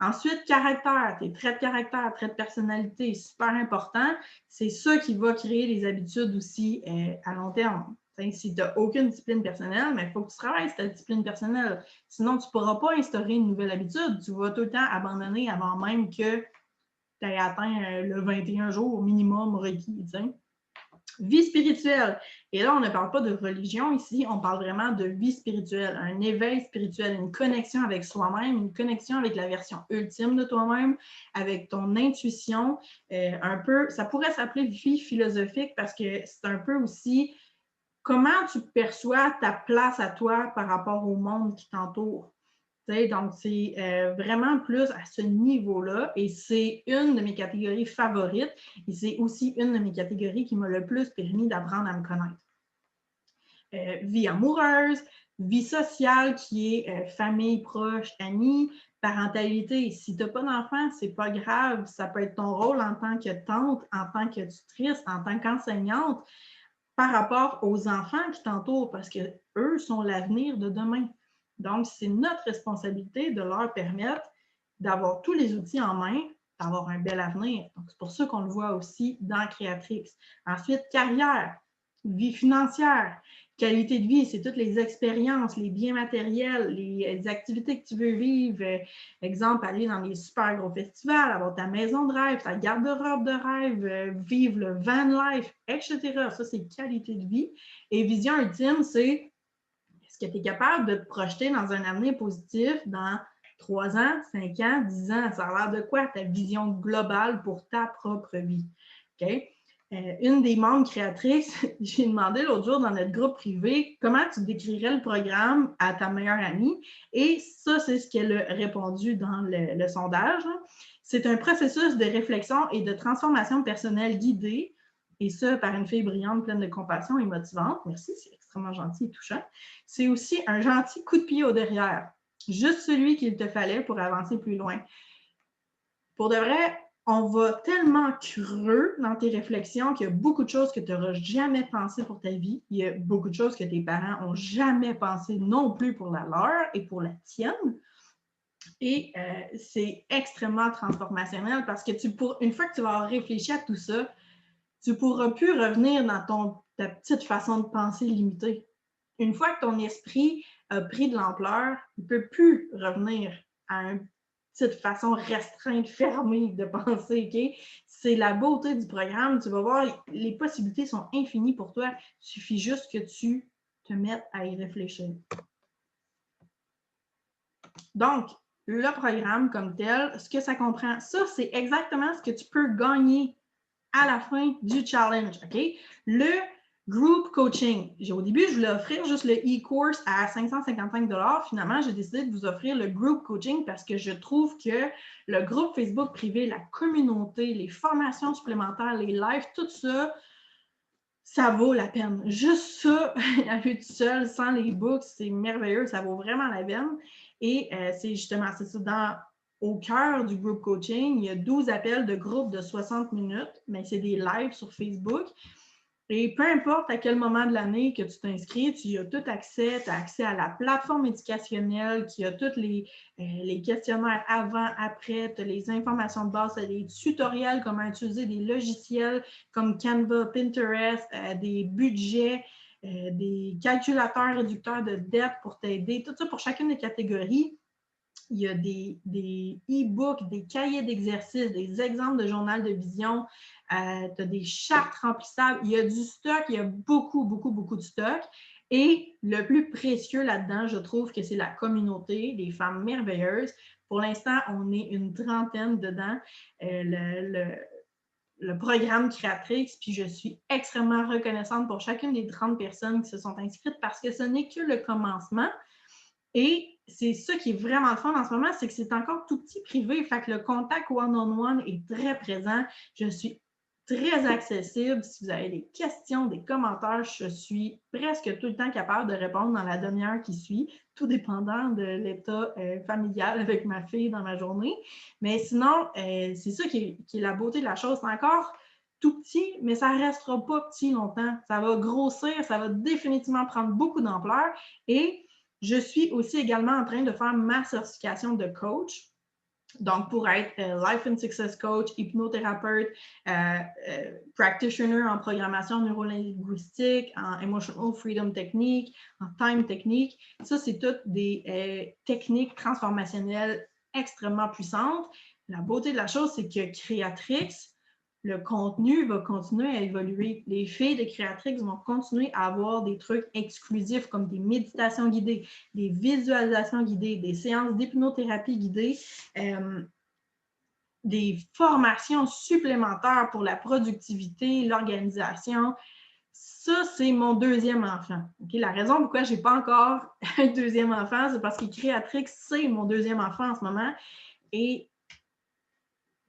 Ensuite, caractère, tes traits de caractère, traits de personnalité, super important. C'est ça qui va créer les habitudes aussi à long terme. Si tu n'as aucune discipline personnelle, mais il faut que tu travailles sur ta discipline personnelle. Sinon, tu ne pourras pas instaurer une nouvelle habitude. Tu vas tout le temps abandonner avant même que tu aies atteint le 21 jours au minimum requis. Vie spirituelle. Et là, on ne parle pas de religion ici, on parle vraiment de vie spirituelle, un éveil spirituel, une connexion avec soi-même, une connexion avec la version ultime de toi-même, avec ton intuition. Un peu, ça pourrait s'appeler vie philosophique parce que c'est un peu aussi comment tu perçois ta place à toi par rapport au monde qui t'entoure. Donc, c'est vraiment plus à ce niveau-là et c'est une de mes catégories favorites et c'est aussi une de mes catégories qui m'a le plus permis d'apprendre à me connaître. Vie amoureuse, vie sociale qui est famille proche, amis, parentalité. Si tu n'as pas d'enfant, c'est pas grave. Ça peut être ton rôle en tant que tante, en tant que tutrice, en tant qu'enseignante par rapport aux enfants qui t'entourent parce qu'eux sont l'avenir de demain. Donc, c'est notre responsabilité de leur permettre d'avoir tous les outils en main, d'avoir un bel avenir. Donc, c'est pour ça qu'on le voit aussi dans Créatrix. Ensuite, carrière, vie financière, qualité de vie, c'est toutes les expériences, les biens matériels, les activités que tu veux vivre. Exemple, aller dans des super gros festivals, avoir ta maison de rêve, ta garde-robe de rêve, vivre le van life, etc. Ça, c'est qualité de vie. Et vision ultime, c'est est-ce que tu es capable de te projeter dans un avenir positif dans 3 ans, 5 ans, 10 ans? Ça a l'air de quoi ta vision globale pour ta propre vie? OK? Une des membres créatrices, j'ai demandé l'autre jour dans notre groupe privé comment tu décrirais le programme à ta meilleure amie. Et ça, c'est ce qu'elle a répondu dans le sondage. C'est un processus de réflexion et de transformation personnelle guidé, et ça par une fille brillante, pleine de compassion et motivante. Merci, c'est extrêmement gentil et touchant. C'est aussi un gentil coup de pied au derrière, juste celui qu'il te fallait pour avancer plus loin. Pour de vrai, on va tellement creux dans tes réflexions qu'il y a beaucoup de choses que tu n'auras jamais pensé pour ta vie. Il y a beaucoup de choses que tes parents n'ont jamais pensé non plus pour la leur et pour la tienne. Et c'est extrêmement transformationnel parce que une fois que tu vas avoir réfléchi à tout ça, tu ne pourras plus revenir dans ta petite façon de penser limitée. Une fois que ton esprit a pris de l'ampleur, il ne peut plus revenir à une petite façon restreinte, fermée de penser. Okay? C'est la beauté du programme. Tu vas voir, les possibilités sont infinies pour toi. Il suffit juste que tu te mettes à y réfléchir. Donc, le programme comme tel, ce que ça comprend, ça, c'est exactement ce que tu peux gagner à la fin du challenge. OK? Le group coaching. Au début, je voulais offrir juste le e-course à 555 $. Finalement, j'ai décidé de vous offrir le group coaching parce que je trouve que le groupe Facebook privé, la communauté, les formations supplémentaires, les lives, tout ça, ça vaut la peine. Juste ça, à lui tout seul, sans les books, c'est merveilleux. Ça vaut vraiment la peine. Et c'est justement, c'est ça, au cœur du group coaching, il y a 12 appels de groupe de 60 minutes, mais c'est des lives sur Facebook. Et peu importe à quel moment de l'année que tu t'inscris, tu as tout accès. Tu as accès à la plateforme éducationnelle qui a tous les questionnaires avant, après, tu as les informations de base, tu as des tutoriels, comment utiliser des logiciels comme Canva, Pinterest, des budgets, des calculateurs réducteurs de dettes pour t'aider. Tout ça pour chacune des catégories. Il y a des e-books, des cahiers d'exercices, des exemples de journal de vision. Tu as des chartes remplissables. Il y a du stock. Il y a beaucoup, beaucoup, beaucoup de stock. Et le plus précieux là-dedans, je trouve que c'est la communauté des femmes merveilleuses. Pour l'instant, on est une trentaine dedans. Le programme Créatrix, puis je suis extrêmement reconnaissante pour chacune des 30 personnes qui se sont inscrites parce que ce n'est que le commencement. Et c'est ça qui est vraiment le fun en ce moment, c'est que c'est encore tout petit privé, fait que le contact one-on-one est très présent. Je suis très accessible. Si vous avez des questions, des commentaires, je suis presque tout le temps capable de répondre dans la demi-heure qui suit, tout dépendant de l'état familial avec ma fille dans ma journée. Mais sinon, c'est ça qui est la beauté de la chose. C'est encore tout petit, mais ça ne restera pas petit longtemps. Ça va grossir, ça va définitivement prendre beaucoup d'ampleur. Et je suis aussi également en train de faire ma certification de coach. Donc, pour être Life and Success Coach, hypnothérapeute, practitioner en programmation neurolinguistique, en Emotional Freedom Technique, en Time Technique. Ça, c'est toutes des techniques transformationnelles extrêmement puissantes. La beauté de la chose, c'est que Créatrix, le contenu va continuer à évoluer. Les filles de Créatrix vont continuer à avoir des trucs exclusifs comme des méditations guidées, des visualisations guidées, des séances d'hypnothérapie guidées, des formations supplémentaires pour la productivité, l'organisation. Ça, c'est mon deuxième enfant. Okay? La raison pourquoi je n'ai pas encore un deuxième enfant, c'est parce que Créatrix, c'est mon deuxième enfant en ce moment. Et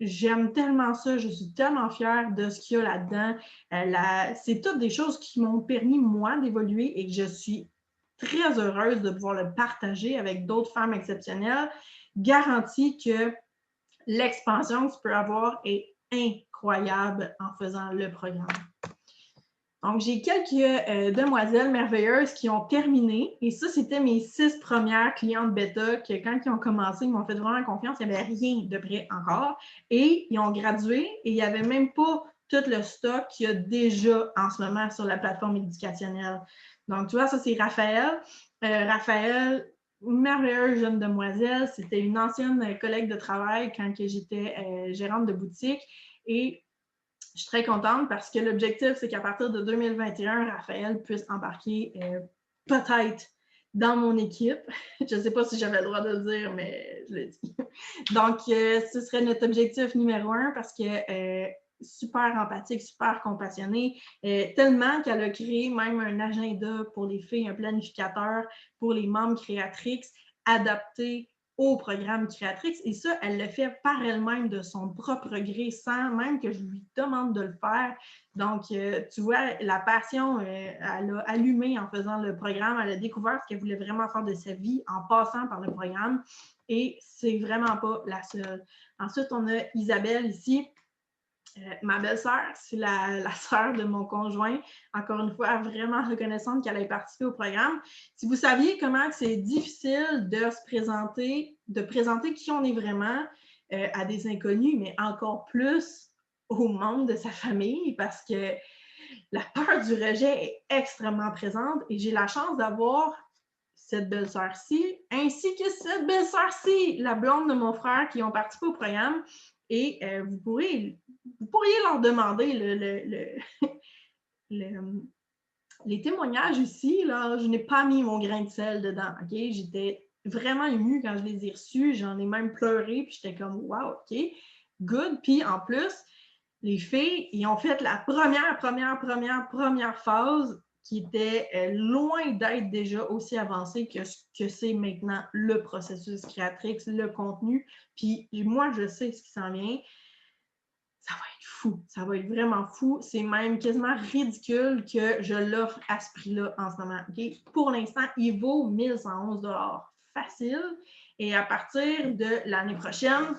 j'aime tellement ça, je suis tellement fière de ce qu'il y a là-dedans. C'est toutes des choses qui m'ont permis, moi, d'évoluer et que je suis très heureuse de pouvoir le partager avec d'autres femmes exceptionnelles. Garantie que l'expansion que tu peux avoir est incroyable en faisant le programme. Donc, j'ai quelques demoiselles merveilleuses qui ont terminé. Et ça, c'était mes 6 premières clientes bêta que quand ils ont commencé, ils m'ont fait vraiment confiance. Il n'y avait rien de prêt encore. Et ils ont gradué et il n'y avait même pas tout le stock qu'il y a déjà en ce moment sur la plateforme éducationnelle. Donc, tu vois, ça, c'est Raphaël. Raphaël, merveilleuse jeune demoiselle. C'était une ancienne collègue de travail quand j'étais gérante de boutique. Et je suis très contente parce que l'objectif, c'est qu'à partir de 2021, Raphaël puisse embarquer peut-être dans mon équipe. Je ne sais pas si j'avais le droit de le dire, mais je l'ai dit. Donc, ce serait notre objectif numéro 1 parce que super empathique, super compassionnée, tellement qu'elle a créé même un agenda pour les filles, un planificateur pour les membres créatrices adapté au programme Créatrix. Et ça, elle le fait par elle-même de son propre gré, sans même que je lui demande de le faire. Donc, tu vois, la passion, elle a allumé en faisant le programme. Elle a découvert ce qu'elle voulait vraiment faire de sa vie en passant par le programme. Et c'est vraiment pas la seule. Ensuite, on a Isabelle ici. Ma belle-sœur, c'est la sœur de mon conjoint. Encore une fois, vraiment reconnaissante qu'elle ait participé au programme. Si vous saviez comment c'est difficile de se présenter, de présenter qui on est vraiment à des inconnus, mais encore plus au monde de sa famille, parce que la peur du rejet est extrêmement présente et j'ai la chance d'avoir cette belle-sœur-ci, ainsi que cette belle-sœur-ci, la blonde de mon frère, qui ont participé au programme. Et vous pourriez leur demander les témoignages ici. Là, je n'ai pas mis mon grain de sel dedans. Okay? J'étais vraiment émue quand je les ai reçus. J'en ai même pleuré. Puis j'étais comme, wow, OK, good. Puis en plus, les filles, ils ont fait la première phase qui était loin d'être déjà aussi avancée que ce que c'est maintenant le processus Créatrix, le contenu. Puis moi, je sais ce qui s'en vient. Ça va être fou. Ça va être vraiment fou. C'est même quasiment ridicule que je l'offre à ce prix-là en ce moment. Okay? Pour l'instant, il vaut 1111 $ facile. Et à partir de l'année prochaine,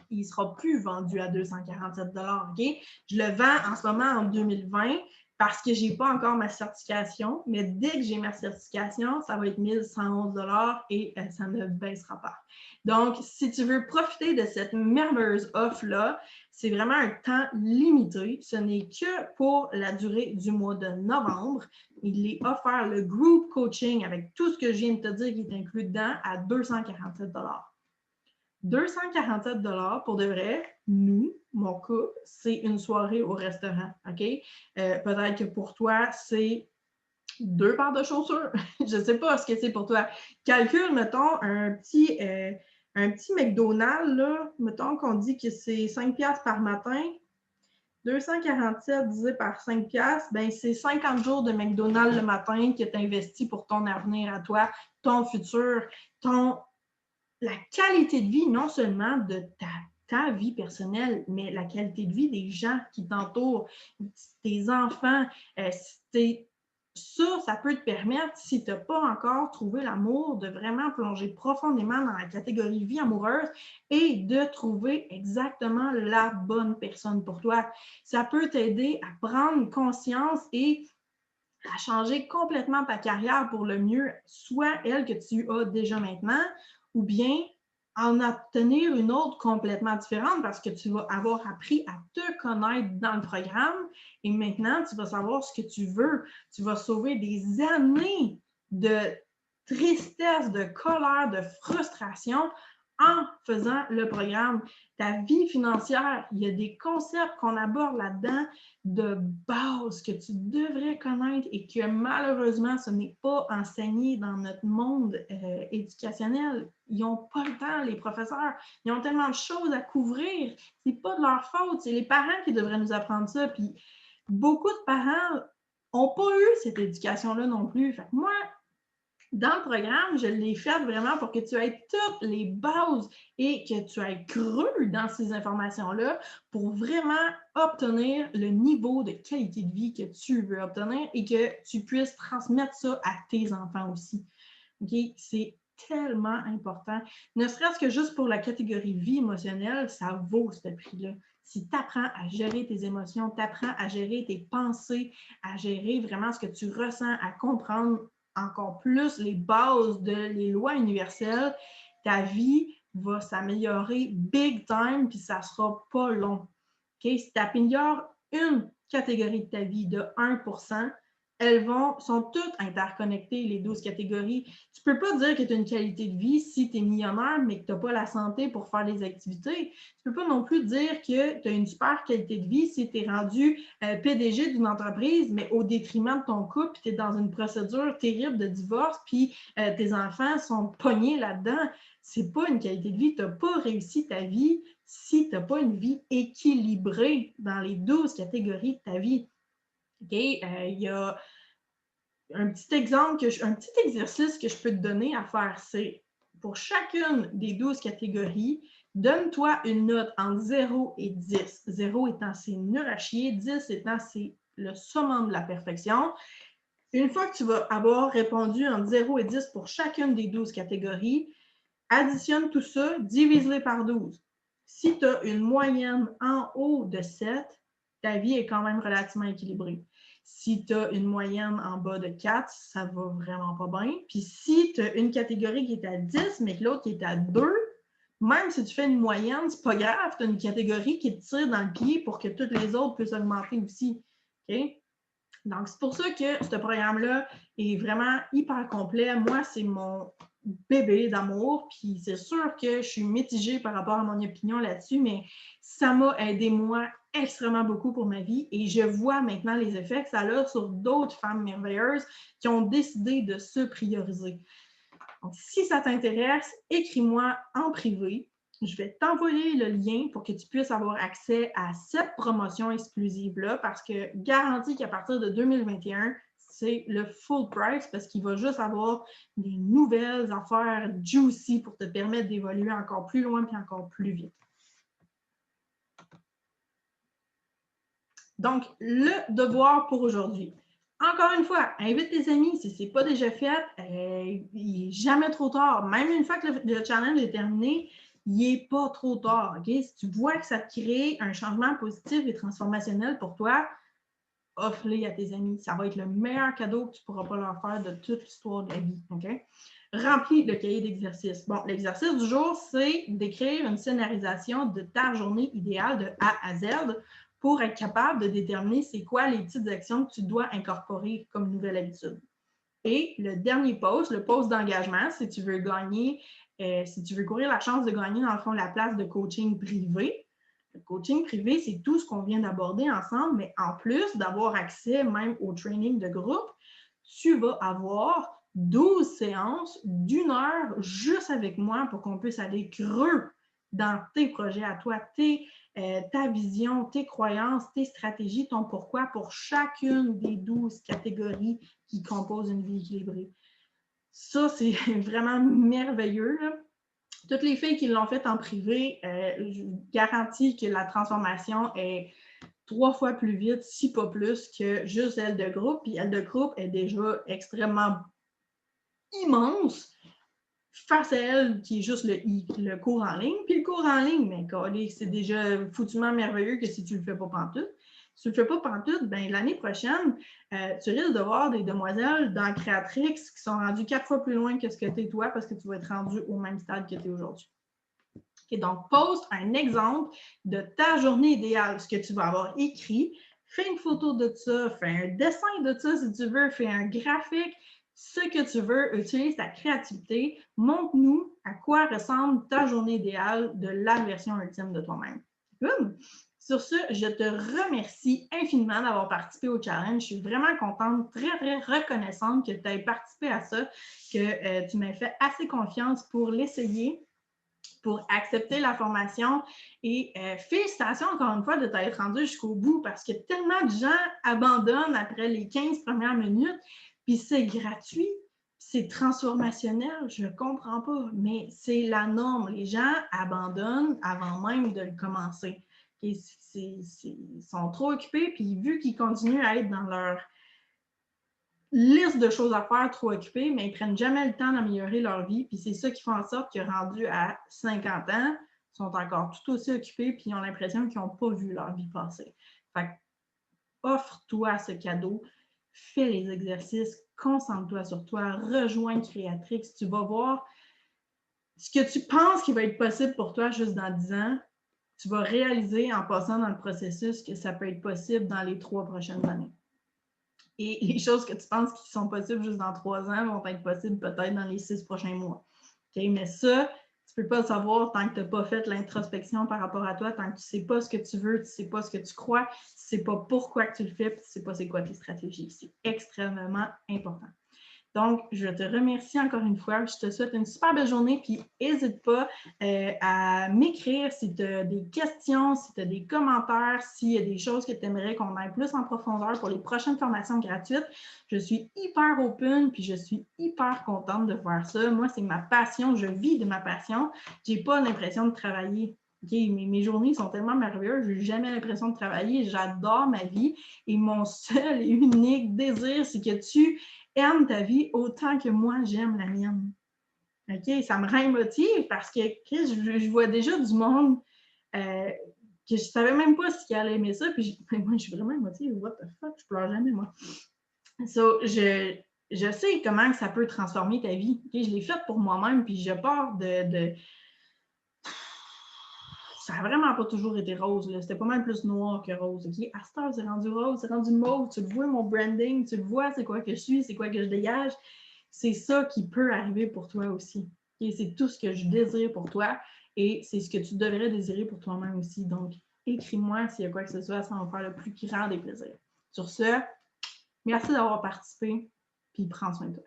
il ne sera plus vendu à 247 $. Okay? Je le vends en ce moment en 2020 parce que je n'ai pas encore ma certification, mais dès que j'ai ma certification, ça va être 1111 $ et ça ne baissera pas. Donc, si tu veux profiter de cette merveilleuse offre-là, c'est vraiment un temps limité. Ce n'est que pour la durée du mois de novembre. Il est offert le group coaching avec tout ce que je viens de te dire qui est inclus dedans à 247 $. 247 $ pour de vrai, nous, mon couple, c'est une soirée au restaurant, OK? Peut-être que pour toi, c'est 2 paires de chaussures. Je ne sais pas ce que c'est pour toi. Calcule, mettons, un petit McDonald's, là, mettons qu'on dit que c'est 5 $ par matin. 247 divisé par 5 $, ben c'est 50 jours de McDonald's le matin que tu investis pour ton avenir à toi, ton futur, la qualité de vie, non seulement de ta vie personnelle, mais la qualité de vie des gens qui t'entourent, tes enfants. Ça peut te permettre, si tu n'as pas encore trouvé l'amour, de vraiment plonger profondément dans la catégorie vie amoureuse et de trouver exactement la bonne personne pour toi. Ça peut t'aider à prendre conscience et à changer complètement ta carrière pour le mieux, soit elle que tu as déjà maintenant, ou bien en obtenir une autre complètement différente parce que tu vas avoir appris à te connaître dans le programme et maintenant, tu vas savoir ce que tu veux. Tu vas sauver des années de tristesse, de colère, de frustration en faisant le programme. Ta vie financière, il y a des concepts qu'on aborde là-dedans de base que tu devrais connaître et que malheureusement, ce n'est pas enseigné dans notre monde éducationnel. Ils n'ont pas le temps, les professeurs. Ils ont tellement de choses à couvrir. Ce n'est pas de leur faute. C'est les parents qui devraient nous apprendre ça. Puis beaucoup de parents n'ont pas eu cette éducation-là non plus. Fait que moi, Dans le programme, je l'ai fait vraiment pour que tu aies toutes les bases et que tu ailles creux dans ces informations-là pour vraiment obtenir le niveau de qualité de vie que tu veux obtenir et que tu puisses transmettre ça à tes enfants aussi. Okay? C'est tellement important. Ne serait-ce que juste pour la catégorie vie émotionnelle, ça vaut ce prix-là. Si tu apprends à gérer tes émotions, tu apprends à gérer tes pensées, à gérer vraiment ce que tu ressens, à comprendre encore plus les bases les lois universelles, ta vie va s'améliorer big time, puis ça ne sera pas long. Okay? Si tu améliores une catégorie de ta vie de 1%, elles sont toutes interconnectées, les 12 catégories. Tu ne peux pas dire que tu as une qualité de vie si tu es millionnaire, mais que tu n'as pas la santé pour faire les activités. Tu ne peux pas non plus dire que tu as une super qualité de vie si tu es rendu PDG d'une entreprise, mais au détriment de ton couple, puis tu es dans une procédure terrible de divorce, puis tes enfants sont pognés là-dedans. Ce n'est pas une qualité de vie. Tu n'as pas réussi ta vie si tu n'as pas une vie équilibrée dans les 12 catégories de ta vie. Okay? Il y a un petit exemple, un petit exercice que je peux te donner à faire, c'est pour chacune des 12 catégories, donne-toi une note entre 0 et 10. 0 étant c'est nul à chier, 10 étant c'est le summum de la perfection. Une fois que tu vas avoir répondu entre 0 et 10 pour chacune des 12 catégories, additionne tout ça, divise-les par 12. Si tu as une moyenne en haut de 7, ta vie est quand même relativement équilibrée. Si tu as une moyenne en bas de 4, ça va vraiment pas bien. Puis si tu as une catégorie qui est à 10, mais que l'autre qui est à 2, même si tu fais une moyenne, c'est pas grave, tu as une catégorie qui te tire dans le pied pour que toutes les autres puissent augmenter aussi. Okay? Donc, c'est pour ça que ce programme-là est vraiment hyper complet. Moi, c'est mon bébé d'amour, puis c'est sûr que je suis mitigée par rapport à mon opinion là-dessus, mais ça m'a aidé, moi, extrêmement beaucoup pour ma vie et je vois maintenant les effets que ça a sur d'autres femmes merveilleuses qui ont décidé de se prioriser. Donc, si ça t'intéresse, écris-moi en privé. Je vais t'envoyer le lien pour que tu puisses avoir accès à cette promotion exclusive-là parce que garantie qu'à partir de 2021, c'est le full price parce qu'il va juste avoir des nouvelles affaires juicy pour te permettre d'évoluer encore plus loin et encore plus vite. Donc, le devoir pour aujourd'hui. Encore une fois, invite tes amis si ce n'est pas déjà fait. Il n'est jamais trop tard. Même une fois que le challenge est terminé, il n'est pas trop tard. Okay? Si tu vois que ça te crée un changement positif et transformationnel pour toi, offre-les à tes amis. Ça va être le meilleur cadeau que tu ne pourras pas leur faire de toute l'histoire de la vie. Okay? Remplis le cahier d'exercice. Bon, l'exercice du jour, c'est d'écrire une scénarisation de ta journée idéale de A à Z pour être capable de déterminer c'est quoi les petites actions que tu dois incorporer comme nouvelle habitude. Et le dernier post, le post d'engagement, si tu veux gagner, si tu veux courir la chance de gagner, dans le fond, la place de coaching privé. Le coaching privé, c'est tout ce qu'on vient d'aborder ensemble, mais en plus d'avoir accès même au training de groupe, tu vas avoir 12 séances d'1 heure juste avec moi pour qu'on puisse aller creux dans tes projets à toi, ta vision, tes croyances, tes stratégies, ton pourquoi pour chacune des 12 catégories qui composent une vie équilibrée. Ça, c'est vraiment merveilleux, là. Toutes les filles qui l'ont fait en privé, je garantis que la transformation est 3 fois plus vite, si pas plus, que juste elle de groupe. Puis elle de groupe est déjà extrêmement immense face à elle qui est juste le cours en ligne. Puis le cours en ligne, mais c'est déjà foutument merveilleux que si tu le fais pas pantoute. Si tu le fais pas pantoute, ben l'année prochaine, tu risques de voir des demoiselles dans Créatrix qui sont rendues 4 fois plus loin que ce que tu es toi parce que tu vas être rendu au même stade que tu es aujourd'hui. Okay, donc, poste un exemple de ta journée idéale, ce que tu vas avoir écrit. Fais une photo de ça, fais un dessin de ça si tu veux, fais un graphique, ce que tu veux, utilise ta créativité. Montre-nous à quoi ressemble ta journée idéale de la version ultime de toi-même. Good? Sur ce, je te remercie infiniment d'avoir participé au challenge. Je suis vraiment contente, très, très reconnaissante que tu aies participé à ça, que tu m'aies fait assez confiance pour l'essayer, pour accepter la formation et félicitations encore une fois de t'être rendu jusqu'au bout parce que tellement de gens abandonnent après les 15 premières minutes, puis c'est gratuit, c'est transformationnel, je ne comprends pas, mais c'est la norme. Les gens abandonnent avant même de le commencer. Ils sont trop occupés, puis vu qu'ils continuent à être dans leur liste de choses à faire, trop occupés, mais ils ne prennent jamais le temps d'améliorer leur vie, puis c'est ça qui fait en sorte que rendus à 50 ans, ils sont encore tout aussi occupés, puis ils ont l'impression qu'ils n'ont pas vu leur vie passer. Fait que, offre-toi ce cadeau, fais les exercices, concentre-toi sur toi, rejoins Créatrix, tu vas voir ce que tu penses qui va être possible pour toi juste dans 10 ans, tu vas réaliser en passant dans le processus que ça peut être possible dans les 3 prochaines années. Et les choses que tu penses qui sont possibles juste dans 3 ans vont être possibles peut-être dans les 6 prochains mois. Okay? Mais ça, tu ne peux pas le savoir tant que tu n'as pas fait l'introspection par rapport à toi, tant que tu ne sais pas ce que tu veux, tu ne sais pas ce que tu crois, tu ne sais pas pourquoi que tu le fais, puis tu ne sais pas c'est quoi tes stratégies. C'est extrêmement important. Donc, je te remercie encore une fois. Je te souhaite une super belle journée. Puis, n'hésite pas à m'écrire si tu as des questions, si tu as des commentaires, s'il y a des choses que tu aimerais qu'on aille plus en profondeur pour les prochaines formations gratuites. Je suis hyper open, puis je suis hyper contente de faire ça. Moi, c'est ma passion. Je vis de ma passion. Je n'ai pas l'impression de travailler. Okay, mes journées sont tellement merveilleuses, je n'ai jamais l'impression de travailler, j'adore ma vie et mon seul et unique désir, c'est que tu aimes ta vie autant que moi j'aime la mienne. OK? Ça me rend émotive parce que je vois déjà du monde que je ne savais même pas s'ils allaient aimer ça, puis moi je suis vraiment émotive, what the fuck, je pleure jamais moi. So, je sais comment ça peut transformer ta vie. Okay? Je l'ai fait pour moi-même, puis je pars de ça n'a vraiment pas toujours été rose. C'était pas mal plus noir que rose. Okay? À cette heure, c'est rendu rose, c'est rendu mauve. Tu le vois, mon branding, tu le vois, c'est quoi que je suis, c'est quoi que je dégage. C'est ça qui peut arriver pour toi aussi. Okay? C'est tout ce que je désire pour toi et c'est ce que tu devrais désirer pour toi-même aussi. Donc, écris-moi s'il y a quoi que ce soit, ça va me faire le plus grand des plaisirs. Sur ce, merci d'avoir participé, puis prends soin de toi.